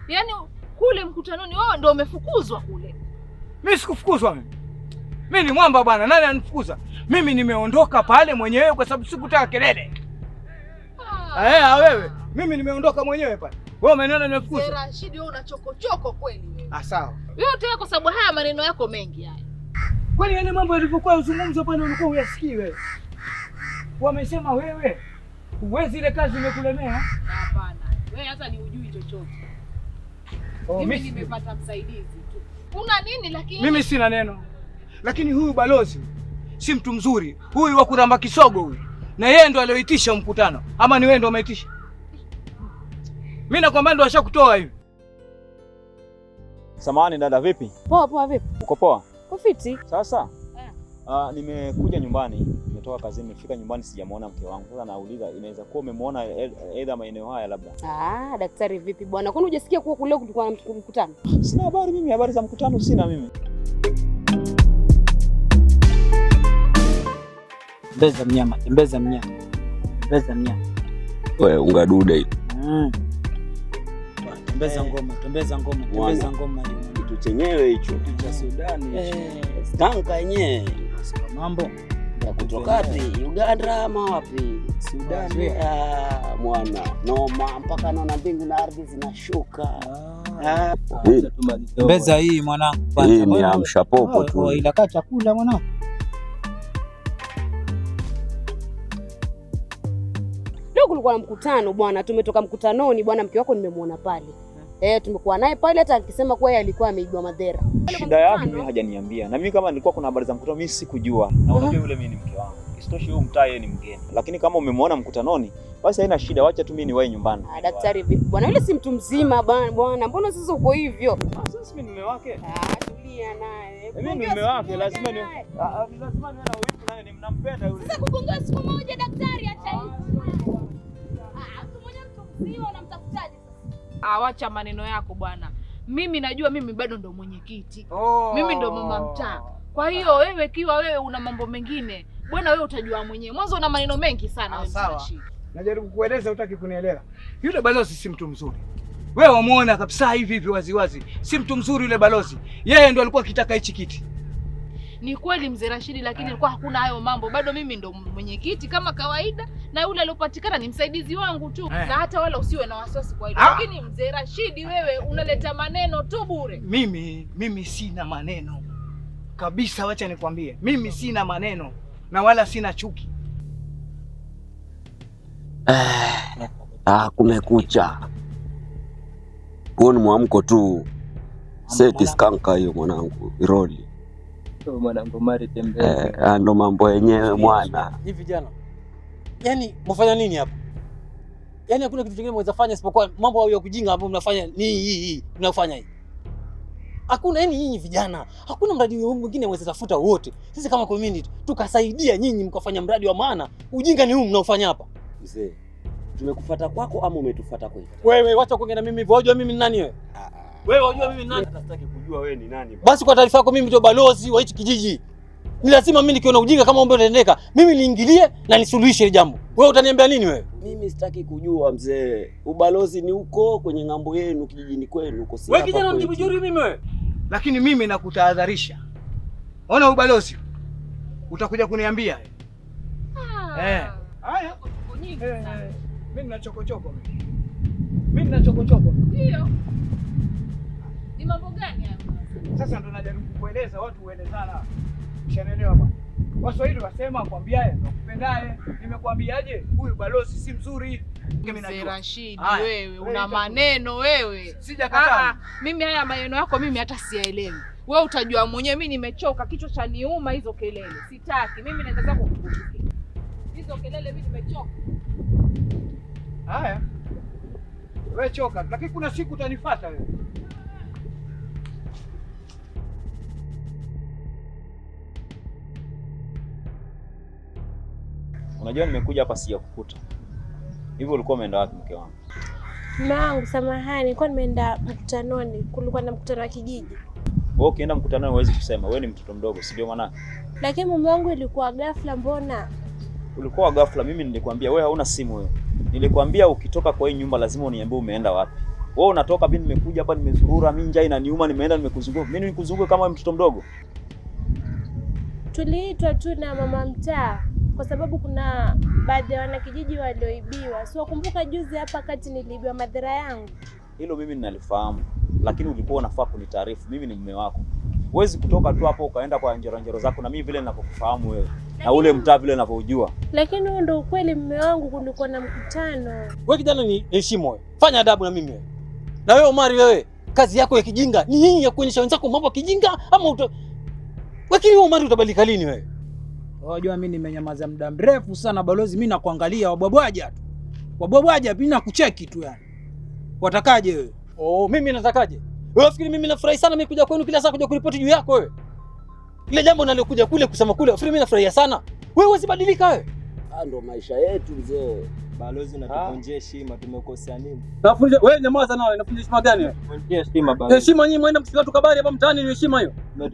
Yaani kule mkutanoni wewe ndio umefukuzwa kule. Mimi sikufukuzwa mimi. Mimi ni mwamba bwana, nani anifukuza? Mimi nimeondoka pale mwenyewe kwa sababu sikutaka kelele. Wewe, mimi nimeondoka mwenyewe pale. Wewe umeniona nimefukuza. Mzee Rashidi wewe una chokochoko kweli wewe. Sawa. Yote kwa sababu haya maneno yako mengi haya. Kwani yale mambo yalivyokuwa uzungumzo pale ulikuwa uyasikii wewe? Wamesema wewe huwezi ile kazi imekulemea. Hapana. Wewe hata ni ujui chochote. Mimi nimepata msaidizi tu. Una nini lakini? Mimi sina neno. Lakini huyu balozi si mtu mzuri. Huyu wa kuramba kisogo huyu. Na yeye ndo alioitisha mkutano. Ama ni wewe ndo umeitisha? Mimi nakwambia ndo ashakutoa hivi. Samahani dada, vipi? Poa vipi? Uko poa? Uko fiti? Sasa nimekuja nyumbani, nimetoka kazini, nimefika nyumbani sijamuona mke wangu. Sasa nauliza inaweza kuwa umemwona aidha maeneo haya labda. Daktari vipi bwana? Kwani hujasikia kuwa kule kulikuwa na mkutano? Sina habari mimi, habari za mkutano sina mimi. Tembeza mnyama, tembeza mnyama. Tembeza mnyama. Wewe ungadude hivi. Tembeza ngoma, tembeza ngoma, tembeza ngoma. Kitu chenyewe hicho. Cha Sudani. Stanka yenyewe. Mambo ya kutoka wapi? Uganda ama wapi? Sudani. Mwana noma mpaka naona mbingu na ardhi zinashuka. Tembeza hii mwanangu. Hii ni amsha popo tu. Ila kaa chakula mwanangu. Leo kulikuwa na mkutano bwana, tumetoka mkutanoni bwana, mke wako nimemwona pale. Tumekuwa naye pale, hata akisema kwa yeye alikuwa ameigwa madhera. Shida yake mimi hajaniambia. Na mimi kama nilikuwa kuna habari za mkutano mimi sikujua. Na unajua yule mimi ni mke wangu. Isitoshe huyu mtaa yeye ni mgeni. Lakini kama umemwona mkutanoni, basi haina shida, wacha tu mimi niwahi nyumbani. Daktari vipi bwana? Yule si mtu mzima bwana. Mbona sasa uko hivyo? Sasa mimi ni mume wake. Tulia naye. Mimi ni mume wake, lazima niwe na wivu naye, nimnampenda yule. Sasa kugonga siku moja daktari, acha hivi. Mtu mmoja mtu mzima unamtafutaje sasa? Wacha maneno yako bwana. Mimi najua mimi bado ndo mwenyekiti. Mimi ndo mama mtaa. Kwa hiyo wewe kiwa wewe una mambo mengine, bwana wewe utajua mwenyewe. Mwanzo una maneno mengi sana wewe. Sawa. Najaribu kukueleza, utaki kunielewa. Yule balozi si mtu mzuri. Wewe wamuona kabisa hivi hivi waziwazi. Si mtu mzuri yule balozi. Yeye ndo alikuwa akitaka hichi kiti. Ni kweli mzee Rashidi, lakini ilikuwa hakuna hayo mambo. Bado mimi ndo mwenyekiti kama kawaida, na yule aliyopatikana ni msaidizi wangu tu. Na hata wala usiwe na wasiwasi kwa hilo. Lakini mzee Rashidi, wewe unaleta maneno tu bure. Mimi sina maneno kabisa, wacha nikwambie. Mimi sina maneno na wala sina chuki. Kumekucha. Huo ni mwamko tu. Seti skanka hiyo mwanangu, iroli. Mwanangu Mari tembea. Ndo mambo yenyewe mwana. Hivi vijana. Yaani mfanya nini hapa? Yaani hakuna kitu kingine mweza fanya isipokuwa mambo ya kujinga ambayo mnafanya hii. Mnafanya hii. Hakuna yani nyinyi vijana. Hakuna mradi mwingine mweza tafuta wote. Sisi kama community tukasaidia nyinyi mkafanya mradi wa maana. Ujinga ni huu mnaofanya hapa. Mzee, tumekufuata kwako ama umetufuata kwetu? Wewe wacha kuongea na mimi hivyo. Unajua mimi ni nani wewe? Wewe unajua mimi ni nani? Hata sitaki kujua wewe ni nani. Basi kwa taarifa yako, mimi ndio balozi wa hichi kijiji. Ni lazima mimi nikiona ujinga kama mambo yanaendeka, mimi niingilie na nisuluhishe hili jambo. Wewe utaniambia nini wewe? Mimi sitaki kujua mzee. Ubalozi ni huko kwenye ng'ambo yenu kijijini kwenu huko. Wewe kijana mjibu juri mimi wewe. Lakini mimi nakutahadharisha. Ona ubalozi. Utakuja kuniambia. Haya. Mimi nina chokochoko. Ndio. Ni mambo gani hayo? Sasa ndo najaribu kueleza watu uelezana. Ushaelewa bwana. Waswahili wasema kwambiaye nakupendaye. Nimekwambiaje? Huyu balozi si mzuri. Mzee Rashidi, wewe una maneno wewe. Sijakataa. Mimi haya maneno yako mimi hata siyaelewi. Wewe utajua mwenyewe, mimi nimechoka, kichwa cha niuma hizo kelele. Sitaki. Mimi naenda zangu kupumzika. Hizo kelele mimi nimechoka. Haya. Wewe choka, lakini kuna siku utanifuata wewe. Unajua nimekuja hapa sijakukuta. Hivyo ulikuwa umeenda wapi mke wangu? Mume wangu, samahani, nilikuwa nimeenda mkutanoni. Kulikuwa na mkutano wa kijiji. Wewe ukienda mkutanoni huwezi kusema, wewe ni mtoto mdogo, si ndio maana? Lakini mume wangu ilikuwa ghafla. Mbona? Ulikuwa ghafla, mimi nilikwambia wewe hauna simu wewe. Nilikwambia ukitoka kwa hii nyumba lazima uniambie umeenda wapi. Wewe unatoka, mimi nimekuja hapa nimezurura, mimi njaa inaniuma, nimeenda nimekuzunguka. Mimi nikuzunguka kama mtoto mdogo? Tuliitwa tu na mama mtaa kwa sababu kuna baadhi ya wanakijiji walioibiwa. Sio, kumbuka juzi hapa kati niliibiwa madhara yangu. Hilo mimi ninalifahamu, lakini ulikuwa unafaa kunitaarifu. Mimi ni mume wako. Huwezi kutoka tu hapo ukaenda kwa njero zako, na mimi vile ninapokufahamu wewe na ule mtaa vile ninavyojua. Lakini huo ndio ukweli mume wangu, kulikuwa na mkutano. Wewe kijana ni heshima wewe. Fanya adabu na mimi wewe. Na wewe Omari, wewe kazi yako ya kijinga ni hii ya kuonyesha wenzako mambo ya kijinga ama Lakini wewe Omari utabadilika lini wewe? Unajua mimi nimenyamaza muda mrefu sana balozi, mimi nakuangalia wabwabwaja tu. Wabwabwaja mimi nakucheki tu yani. Watakaje wewe? Mimi natakaje? Wewe fikiri mimi nafurahi sana kuja kwenu kila saa kuja kuripoti juu yako wewe? Ile jambo nalokuja kule kusema kule, fikiri mimi nafurahia sana. Wewe usibadilika wewe. Ndo maisha yetu mzee. Balozi unatuvunjia heshima, tumekosea nini? Nafunja wewe, nyamaza nawe, nafunja heshima gani wewe? Vunjia heshima balozi. Heshima nyinyi mwenda msika tu kabari hapa mtaani, ni heshima hiyo.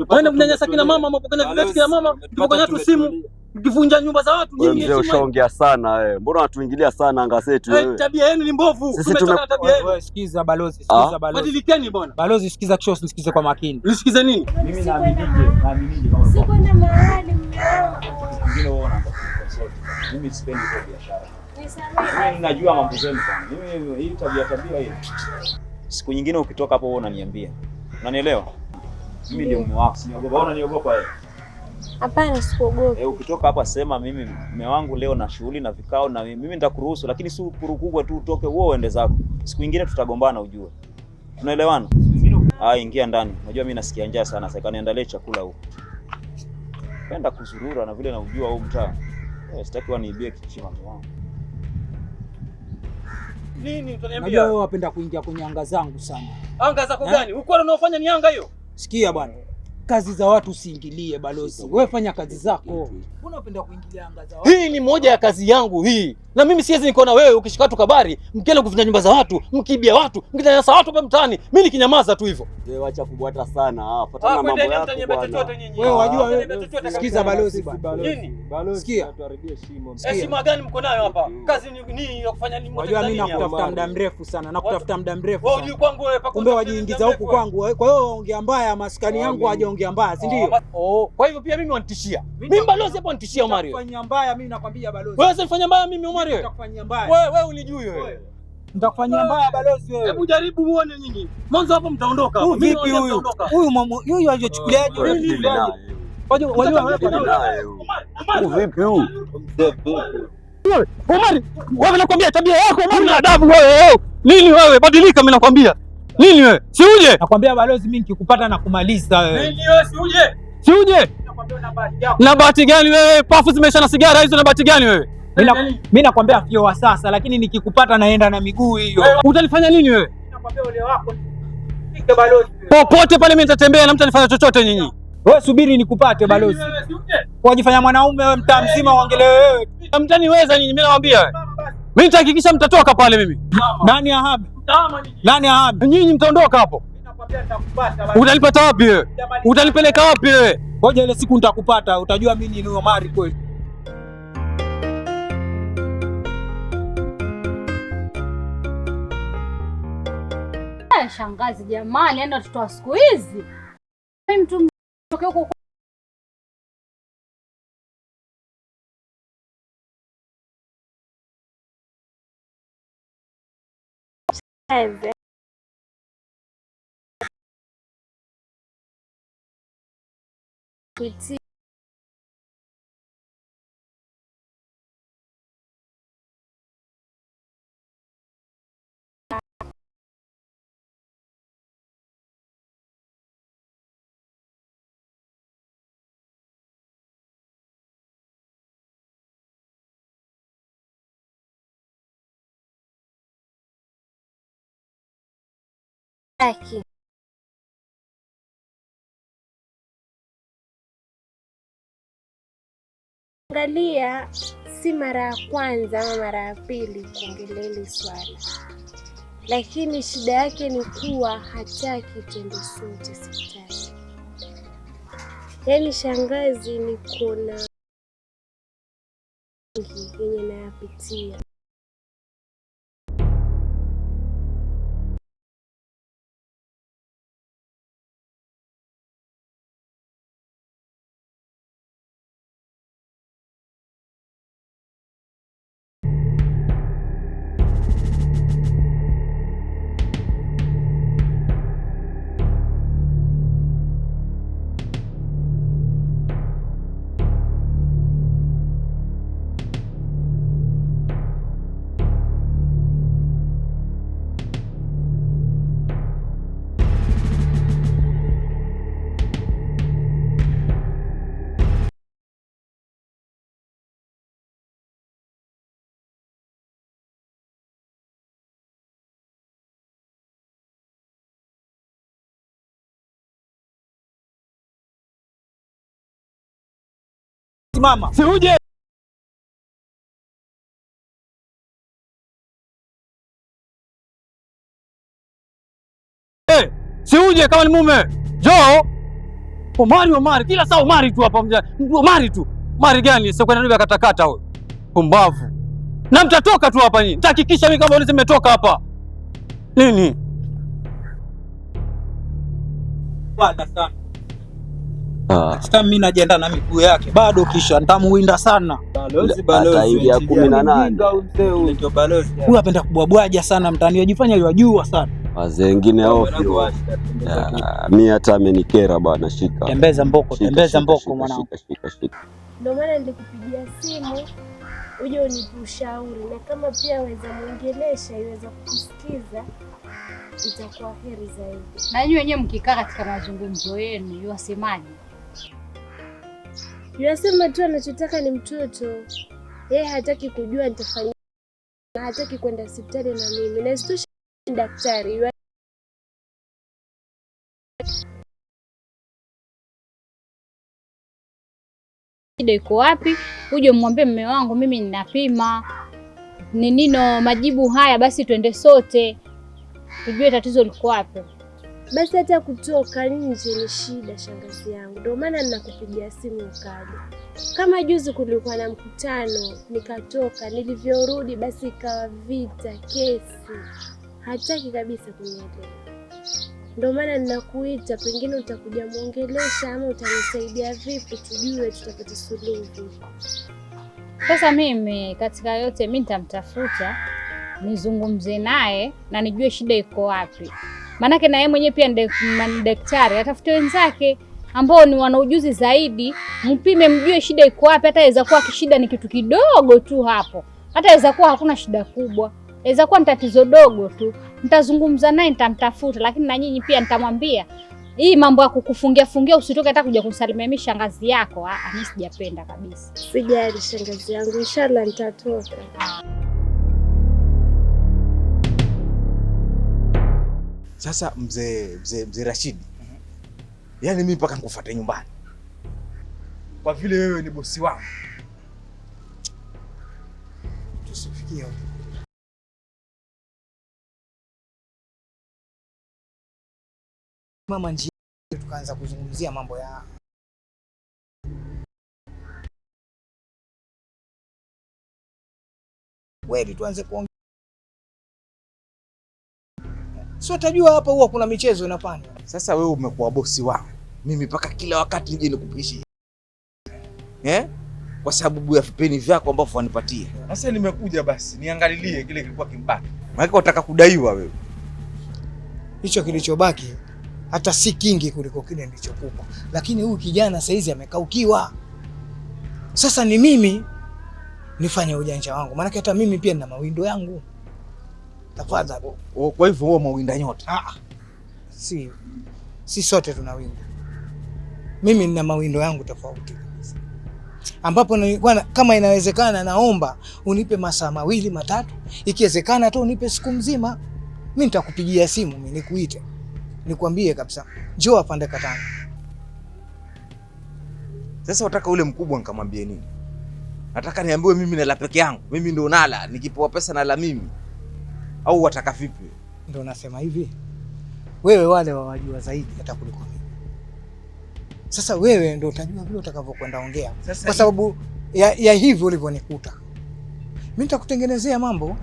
Mwenda mnyanyasa kina mama, mapokanya vibeti kina mama, mpokonya watu simu, mkivunja nyumba za watu nyinyi heshima. Mzee ushaongea sana wewe. Mbona unatuingilia sana anga zetu wewe? Tabia yenu ni mbovu. Tumetoka na tabia yenu. Wewe sikiza balozi, sikiza balozi. Badilikeni bwana. Balozi sikiza kisho, nisikize kwa makini. Nisikize nini? Mimi naaminije kama siko na mahali mwingine unaona mimi sipendi kwa biashara. Mimi ninajua mambo zenu sana. Mimi hii tabia hii. Siku nyingine ukitoka hapo wewe unaniambia. Unanielewa? Mimi ndio mume wako. Siniogopa, unaniogopa wewe? Hapana, sikuogopi. Ukitoka hapa sema mimi mume wangu leo na shughuli na vikao na mimi nitakuruhusu, lakini si kurukugwa tu utoke wewe uende zako. Siku nyingine tutagombana ujue. Tunaelewana? Ingia ndani. Unajua mimi nasikia njaa sana, sasa kaniandalie chakula huko. Penda kuzurura na vile na ujua huu mtaa. Sitaki waniibie kichima wangu. Nini utaniambia? Najua wewe wapenda kuingia kwenye anga zangu sana. Anga zako gani? Uko unaofanya ni anga hiyo? Sikia bwana. Kazi za watu usiingilie balozi. Wewe fanya kazi zako. Mbona unapenda kuingilia anga za watu? Hii ni moja ya kazi yangu hii. Na mimi siwezi nikaona wewe ukishika watu kabari, mkienda kuvunja nyumba za watu, mkiibia watu, mkinyanyasa watu hapa mtaani. Mimi nikinyamaza tu hivyo. Wewe acha kubwata sana. Fuatana mambo yako. Wewe wajua wewe. Sikiza balozi bwana. Nini? Balozi sikia. Tuharibie heshima. Heshima gani mko nayo hapa? Kazi ni ya kufanya nini? Wajua mimi nakutafuta muda mrefu sana. Nakutafuta muda mrefu. Wewe unajua kwangu wewe pako. Kumbe wajiingiza huku kwangu. Kwa hiyo ongea mbaya maskani yangu hajaongea mbaya, si ndio? Kwa hivyo pia mimi wanitishia. Mimi balozi hapo wanitishia Omari. Nitakufanyia mbaya mimi nakwambia balozi. Wewe usifanye mbaya mimi Omari wewe. Nitakufanyia mbaya. Wewe unijui wewe. Nitakufanyia mbaya balozi wewe. Hebu jaribu uone nyinyi. Mwanzo hapo mtaondoka. Huyu vipi huyu? Huyu alichochukuliaje? Wajua vipi huyu? Omari, wewe nakwambia tabia yako Omari na adabu wewe. Nini wewe? Badilika mimi nakwambia. Nini wewe? Si uje? Nakwambia balozi mimi nikikupata na kumaliza wewe. Nini wewe si uje? Si uje? Na bahati gani wewe? Pafu zimesha na sigara hizo na bahati gani wewe? Mimi nakwambia fio wa sasa lakini nikikupata naenda na miguu hiyo. Utanifanya nini wewe? Nakwambia ole wako. Fike balozi. Popote pale mimi nitatembea na mtanifanya chochote nyinyi. Wewe subiri nikupate balozi. Wajifanya mwanaume wewe mtaa mzima uongelee wewe. Mtaniweza nyinyi mimi nawaambia wewe. Mimi nitahakikisha mtatoka pale mimi. Nani ahame? Nani ahame? Nyinyi mtaondoka hapo. Utanipata wapi wewe? Utanipeleka wapi wewe? Ngoja ile siku nitakupata utajua mimi ni Omari kweli. Shangazi jamani, enda watoto wa siku hizi. Mtu mtoke huko Kuti. Aki. Angalia, si mara ya kwanza ama mara ya pili kuongelea hili swala, lakini shida yake ni kuwa hataki twende sote hospitali. Yaani shangazi, niko na yenye nayapitia. Mama. Si uje. Si uje kama ni mume. Njoo. Omari, kila saa Omari tu hapa mjani. Omari tu. Omari gani? Sio kwenda nibe katakata huyo. Pumbavu. Na mtatoka tu hapa nyinyi. Nitahakikisha mimi kama ulize mmetoka hapa. Nini? Bwana sana. Sasa mimi najiandaa na miguu yake. Bado kisha nitamuwinda sana. Balozi ataingia 18. Ndio balozi. Huyu apenda kubwabwaja sana mtani. Yajifanya yajua sana. Wazee wengine ovyo. Mimi hata amenikera bwana, shika. Tembeza mboko mwanangu. Shika. Ndio maana nilikupigia simu uje unipe ushauri, na kama pia waweza muongelesha iweza kukusikiza itakuwa heri zaidi. Na nyinyi wenyewe mkikaa katika mazungumzo yenu yuwasemaje? Yasema tu anachotaka ni mtoto. Yeye hataki kujua nitafanya, hataki kwenda hospitali na mimi. Na isitoshe daktari shida iko wapi? Uje mwambie mume wangu mimi ninapima. Ni nino majibu haya, basi twende sote. Tujue tatizo liko wapi. Basi hata kutoka nje ni shida shangazi yangu. Ndio maana ninakupigia simu ukaja. Kama juzi kulikuwa na mkutano, nikatoka, nilivyorudi basi ikawa vita, kesi. Hataki kabisa kunielewa. Ndio maana ninakuita, pengine utakuja muongelesha ama utanisaidia vipi tujue tutapata suluhu. Sasa mimi katika yote mimi nitamtafuta, nizungumze naye na nijue shida iko wapi. Maanake na yeye mwenyewe pia ni daktari, atafute wenzake ambao ni wana ujuzi zaidi, mpime mjue shida iko wapi. Hata inaweza kuwa shida ni kitu kidogo tu hapo. Hata inaweza kuwa hakuna shida kubwa. Inaweza kuwa ni tatizo dogo tu. Nitazungumza naye, nitamtafuta, lakini na nyinyi pia nitamwambia hii mambo ya kukufungia usitoke hata kuja kumsalimia mimi shangazi yako. Mimi sijapenda kabisa. Sijali shangazi yangu, inshallah nitatoka. Sasa mzee Rashidi, yaani mimi mpaka nikufuate nyumbani kwa vile wewe ni bosi wangu. Tusifikie huko. Mama njia tukaanza kuzungumzia mambo ya wewe, tuanze kuongea. Sio utajua hapa huwa kuna michezo inafanywa. Sasa wewe umekuwa bosi wangu, mimi mpaka kila wakati nije nikupishie kwa sababu ya vipeni vyako ambavyo wanipatia. Sasa nimekuja basi niangalilie kile kilikuwa kimbaki. Maana unataka kudaiwa wewe. Hicho kilichobaki hata si kingi kuliko kile nilichokupa, lakini huyu kijana saizi amekaukiwa. Sasa ni mimi nifanye ujanja wangu, maana hata mimi pia nina mawindo yangu. Tafadhali. Kwa hivyo wewe mawinda nyota? Si sote tunawinda. Mimi nina mawindo yangu tofauti, ambapo kama inawezekana naomba unipe masaa 2 3, ikiwezekana hata unipe siku mzima. Mimi nitakupigia simu, mimi nikuite, nikwambie kabisa njoo apande Katanga. Sasa unataka ule mkubwa nikamwambie nini? Nataka niambiwe mimi nala peke yangu, mimi ndo nala, nikipewa pesa nala mimi, au wataka vipi? Ndio nasema hivi, wewe wale wawajua zaidi hata kuliko mimi. Sasa wewe ndio utajua vile utakavyokwenda ongea, kwa sababu ya hivyo ulivyonikuta mimi. Nitakutengenezea mambo.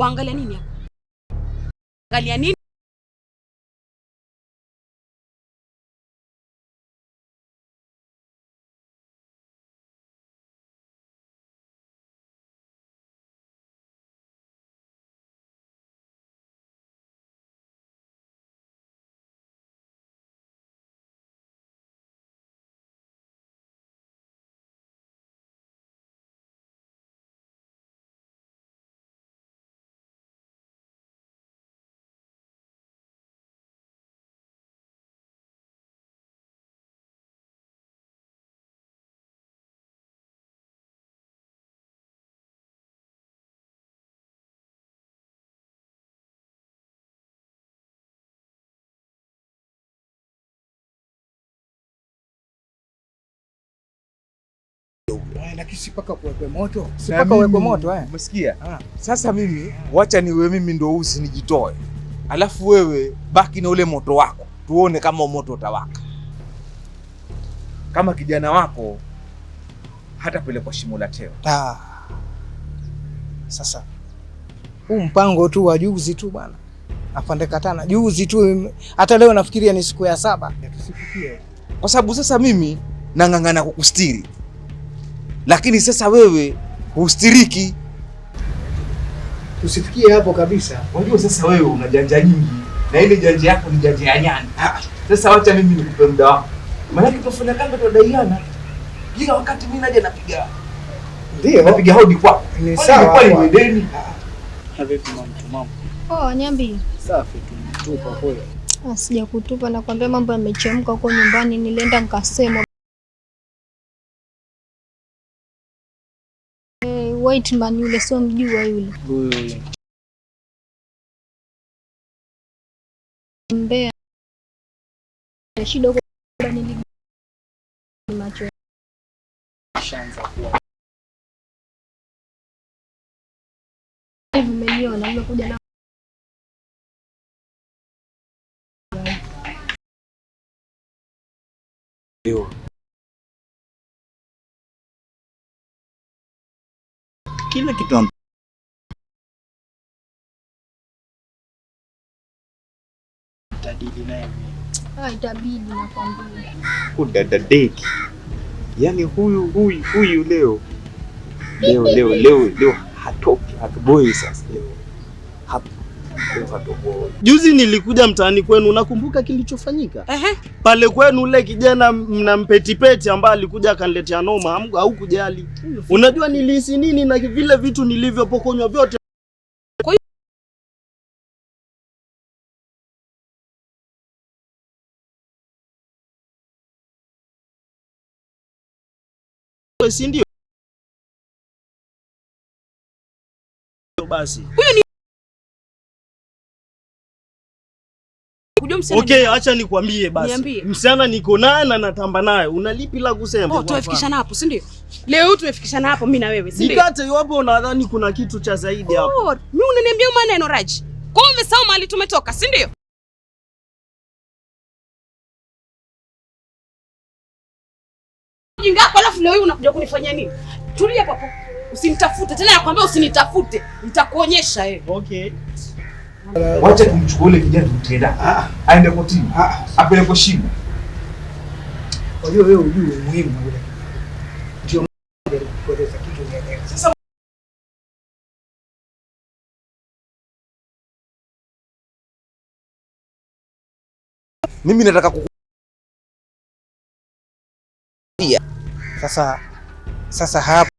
Waangalia nini hapa? Angalia nini? Lakini si paka kuwekwe moto. Si paka uwekwe moto Umesikia? Sasa mimi wacha niwe mimi ndo nijitoe. Alafu wewe baki na ule moto wako. Tuone kama moto utawaka. Kama kijana wako hata pelekwa shimo la teo. Sasa huu mpango tu wa juzi tu bwana. Afande Katana juzi tu, hata leo nafikiria ni siku ya 7. Tusifikie. Kwa sababu sasa mimi nang'ang'ana kukustiri. Lakini sasa wewe hustiriki. Tusifikie hapo kabisa. Unajua sasa wewe una janja nyingi na ile janja yako ni janja ya nyani. Sasa wacha mimi nikupe muda wako. Maana tutafanya kama tudaiana. Kila wakati mimi naje napiga. Ndio, napiga hodi kwako. Ni sawa. Kwa ni deni. Havipi mama? Niambie. Safi tu. Tupa pole. Sija kutupa, nakwambia mambo yamechemka huko nyumbani, nilienda nikasema white man yule sio mjua yule. Mbea. Shida huko nili macho. Shanza kwa. Umeniona nimekuja na kila kitu tadili naye. Itabidi nakwambia. Udada deki. Yaani huyu leo hatoki, hatoboi sasa leo. Hapo hatoboi. Juzi nilikuja mtaani kwenu, unakumbuka kilichofanyika? Pale kwenu ule kijana mnampetipeti ambaye alikuja akaniletea noma, au kujali. Unajua nilihisi nini na vile vitu nilivyopokonywa vyote. Si ndio? Basi. Okay, acha nikwambie basi. Msichana niko naye na natamba naye. Unalipi la kusema? Tumefikishana hapo, si ndio? Leo tumefikishana hapo mimi na wewe, si ndio? Nikate iwapo unadhani kuna kitu cha zaidi hapo. Mimi unaniambia maneno Raji. Kwa hiyo umesahau mahali tumetoka, si ndio? Jinga, alafu leo hii unakuja kunifanyia nini? Tulia hapo. Usinitafute tena, nakwambia usinitafute. Nitakuonyesha wewe. Okay. Wacha tumchukue ile kijana tumtenda. Aende kotini. Apelekwe shimo. Unajua wewe ujue muhimu ule. Ndio kupoteza kitu yenyewe. Sasa mimi nataka Sasa hapa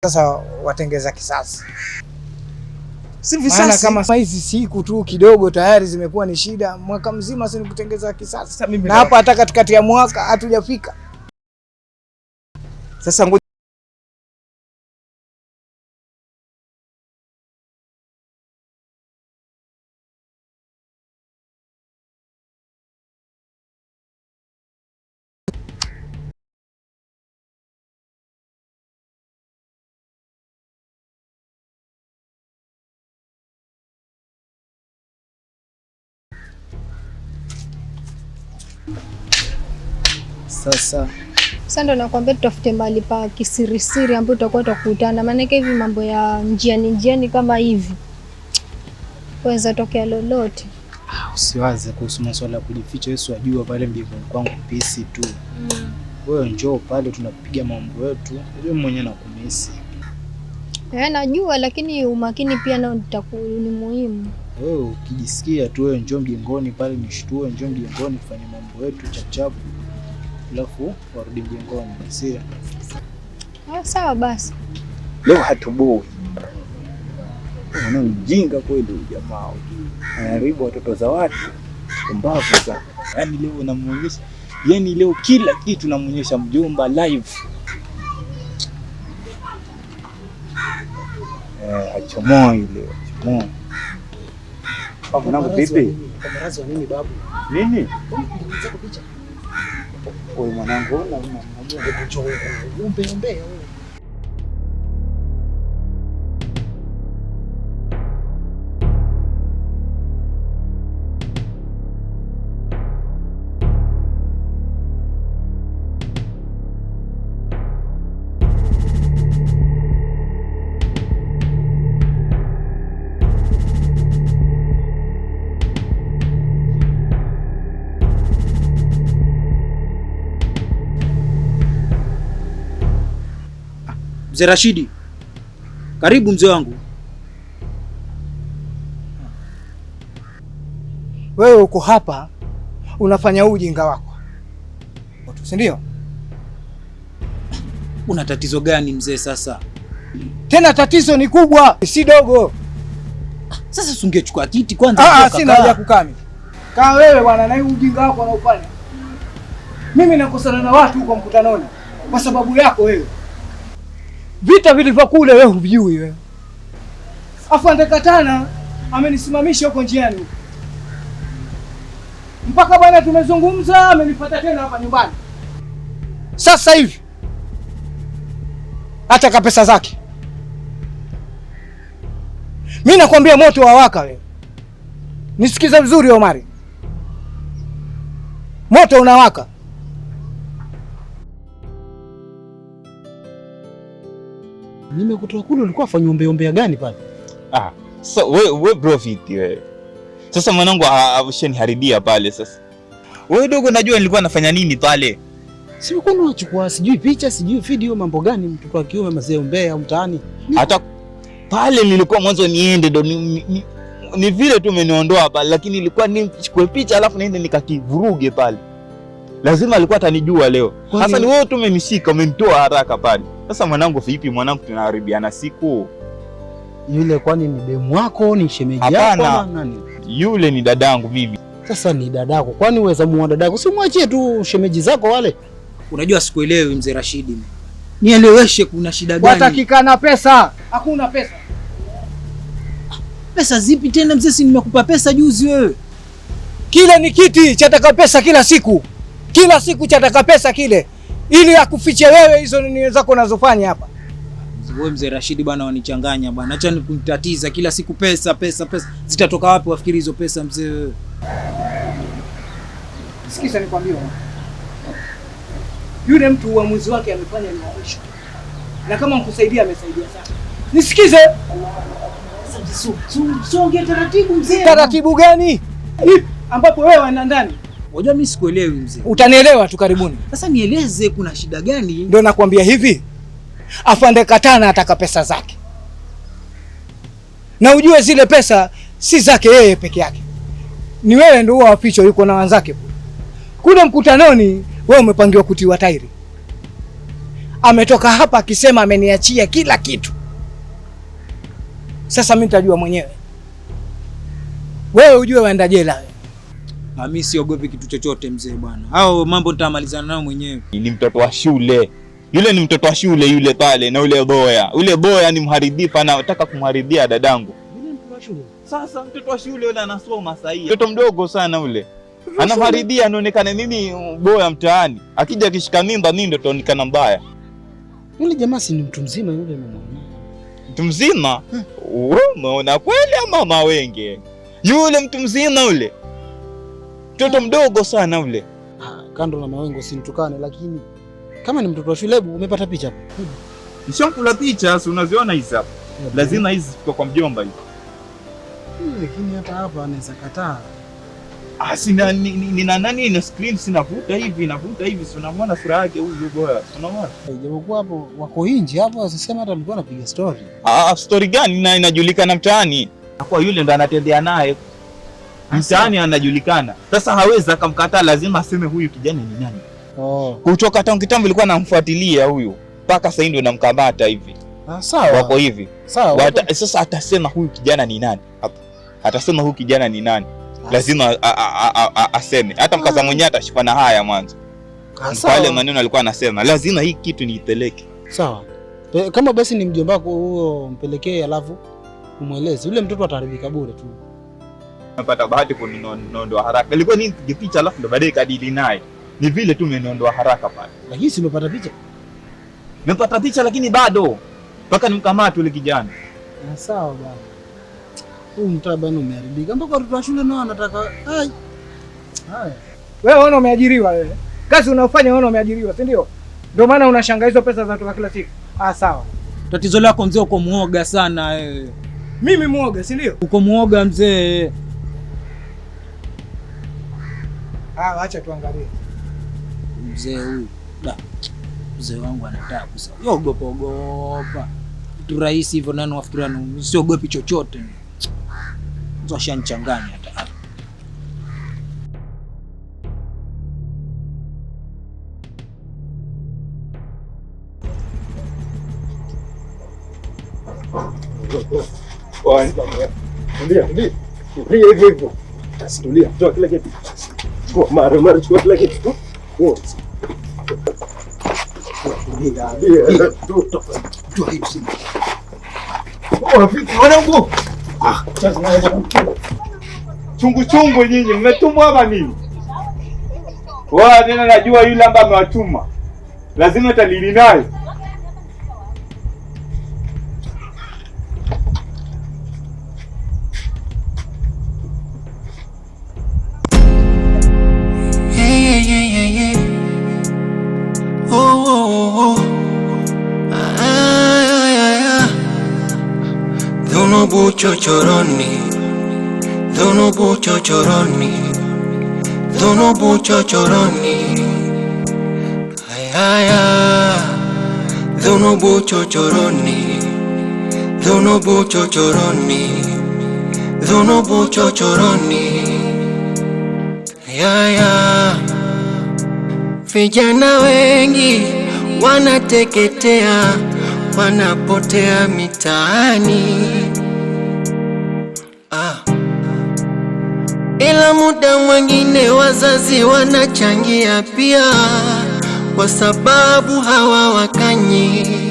sasa watengeza kisasi. Si visasi. Maana kama hizi siku tu kidogo tayari zimekuwa ni shida, mwaka mzima si kutengeza kisasi. Na hapa hata katikati ya mwaka hatujafika. Sasa ngoja Sasa Sasa ndo nakwambia tutafute mahali pa kisirisiri ambapo tutakuwa tukutana, maana hivi mambo ya njiani kama hivi waweza tokea lolote. Usiwaze kuhusu masuala ya kujificha, Yesu ajua pale mbinguni kwangu pisi tu. Wewe njoo pale tunapiga mambo yetu. Wewe mwenyewe nakumisi. Najua, lakini umakini pia nao ni muhimu. Wewe ukijisikia tu wewe njoo mjengoni pale nishtue, njoo mjengoni tufanye mambo yetu chapchap. Alafu warudi mjengoni. Sio? Sawa basi. Leo hatubui. Unaona mjinga kweli jamaa. Anaharibu watoto za watu. Mbavu sana. Yaani leo namuonyesha, yaani leo kila kitu namuonyesha mjomba live. Achomoa ile, achomoa. Mwanangu vipi? Kamerazi wa nini babu? Nini? Unaweza kupicha? Wewe mwanangu, unajua kuchoo. Umbe wewe. Mzee Rashidi, karibu mzee wangu. Wewe uko hapa unafanya ujinga wako, si ndio? Una tatizo gani mzee sasa? Tena tatizo ni kubwa, si dogo. Sasa usingechukua kiti kwanza. Sina haja kukaa mimi. Kaa wewe bwana, na ujinga wako unaofanya. Mimi nakosana na watu huko mkutanoni kwa sababu yako wewe. Vita vilivyokule wewe huvijui wewe. Afande Katana amenisimamisha huko njiani huko. Mpaka bwana tumezungumza, amenifuata tena hapa nyumbani. Sasa hivi ataka pesa zake. Mimi nakwambia moto wawaka wewe. Nisikize vizuri Omari. Moto unawaka. Nimekutoa kule, ulikuwa afanya ombea gani pale? So we profit wewe. Sasa mwanangu ushaniharibia pale sasa. Wewe dogo, najua nilikuwa nafanya nini pale. Si uko unachukua sijui picha, sijui video, mambo gani mtoto wa kiume mazee ombea mtaani. Hata pale nilikuwa mwanzo niende ndo ni vile tu umeniondoa pale, lakini ilikuwa nichukue picha alafu niende nikakivuruge pale. Lazima alikuwa atanijua leo. Sasa ni wewe tu umenishika, umenitoa haraka pale. Sasa mwanangu vipi mwanangu, tunaharibiana siku. Yule kwani ni demu wako, ni shemeji yako ama nani? Yule ni dadangu mimi. Sasa ni dadako. Kwani uweza muoa dadako? Si muachie tu shemeji zako wale. Unajua sikuelewi mzee Rashidi. Nieleweshe, kuna shida gani? Watakikana pesa. Hakuna pesa. Pesa zipi tena mzee? Si nimekupa pesa juzi wewe. Kile ni kiti chataka pesa kila siku. Kila siku chataka pesa kile. Ili akufiche wewe hizo nini zako unazofanya hapa. Wewe mzee Rashidi bwana wanichanganya bwana. Acha nikunitatiza kila siku pesa. Zitatoka wapi wafikiri hizo pesa mzee wewe? Sikiza nikwambie. Yule mtu uamuzi wake amefanya ni mwisho. Na kama mkusaidia amesaidia sana. Nisikize. Songe taratibu mzee. Taratibu gani? Ambapo wewe wana ndani. Unajua mimi sikuelewi mzee. Utanielewa tu karibuni. Sasa nieleze kuna shida gani? Ndio nakwambia hivi. Afande Katana ataka pesa zake. Na ujue zile pesa si zake yeye peke yake. Ni wewe ndio waficho yuko na wenzake. Kule mkutanoni wewe umepangiwa kutiwa tairi. Ametoka hapa akisema ameniachia kila kitu. Sasa mimi nitajua mwenyewe. Wewe ujue waenda jela. Mimi siogopi kitu chochote mzee bwana. Hao mambo nitamalizana nao mwenyewe. Ni mtoto wa shule. Yule ni mtoto wa shule yule pale, na yule boya. Yule boya ni mharibifu, anataka kumharibia dadangu. Yule mtoto wa shule. Sasa mtoto wa shule yule anasoma sasa hivi. Mtoto mdogo sana yule. Anamharibia, anaonekana nini boya mtaani. Akija akishika mimba mimi ndo taonekana mbaya. Yule jamaa si ni mtu mzima yule mama. Mtu mzima? Wewe umeona kweli ama mawenge? Yule mtu mzima yule. Mtoto mdogo sana yule. Kando na mawengo simtukane, lakini Kama ni mtoto wa shule, hebu umepata picha hapo? Nishankula picha, si unaziona hizi hapa. Lazima hizi ziko kwa mjomba hizi. Lakini hapa anaweza kataa. Sina nina nani na screen sinavuta hivi, si unamwona sura yake huyu boya. Unamwona? Japokuwa hapo wako nje hapo, wasisema hata alikuwa anapiga story. Story gani na inajulikana mtaani? Kwa yule ndo anatembea naye. Mtaani anajulikana. Sasa hawezi akamkataa, lazima aseme huyu kijana ni nani. Kutoka tangu kitambo ilikuwa namfuatilia huyu. Mpaka sasa ndio namkamata hivi. Sawa. Wako hivi. Sawa. Sasa atasema huyu kijana ni nani? Atasema huyu kijana ni nani? Lazima aseme. Hata mkaza mwenyewe atashikwa na haya mwanzo. Pale maneno alikuwa anasema, lazima hii kitu niipeleke. Sawa. Kama basi ni mjomba wako huo, mpelekee alafu umueleze. Yule mtoto ataribika bure tu. Napata bahati kuniondoa haraka. Ilikuwa ni picha alafu ndo baadaye kadili naye. Ni vile tu umeniondoa haraka pale. Lakini si umepata picha? Nimepata picha lakini bado mpaka nimkamate yule kijana. Sawa bwana. Huu mtaa bwana umeharibika. Mpaka watoto wa shule nao wanataka haya. Wewe unaona umeajiriwa wewe. Kazi unaofanya unaona umeajiriwa, si ndio? Ndio maana unashangaa hizo pesa zinatoka kila siku. Sawa. Tatizo lako mzee, uko muoga sana wewe. Mimi muoga, si ndio? Uko muoga mzee. Acha tuangalie. Mzee huyu. Mzee wangu anataka kusema. Ogopa. Tu rahisi hivyo nani wafikiria usiogopi chochote. Mzo ashanichanganya hata. Ndio hivyo. Tulia, toa kila kitu. Mara chukua kila kitu. Chungu nyinyi mmetumwa hapa nini? Wao tena najua yule ambaye amewatuma. Lazima talili naye. Dhunubu chochoroni, ayaya, dhunubu chochoroni, ayaya. Vijana wengi wanateketea, wanapotea mitaani. Ila muda mwingine wazazi wanachangia pia, kwa sababu hawawakanyi.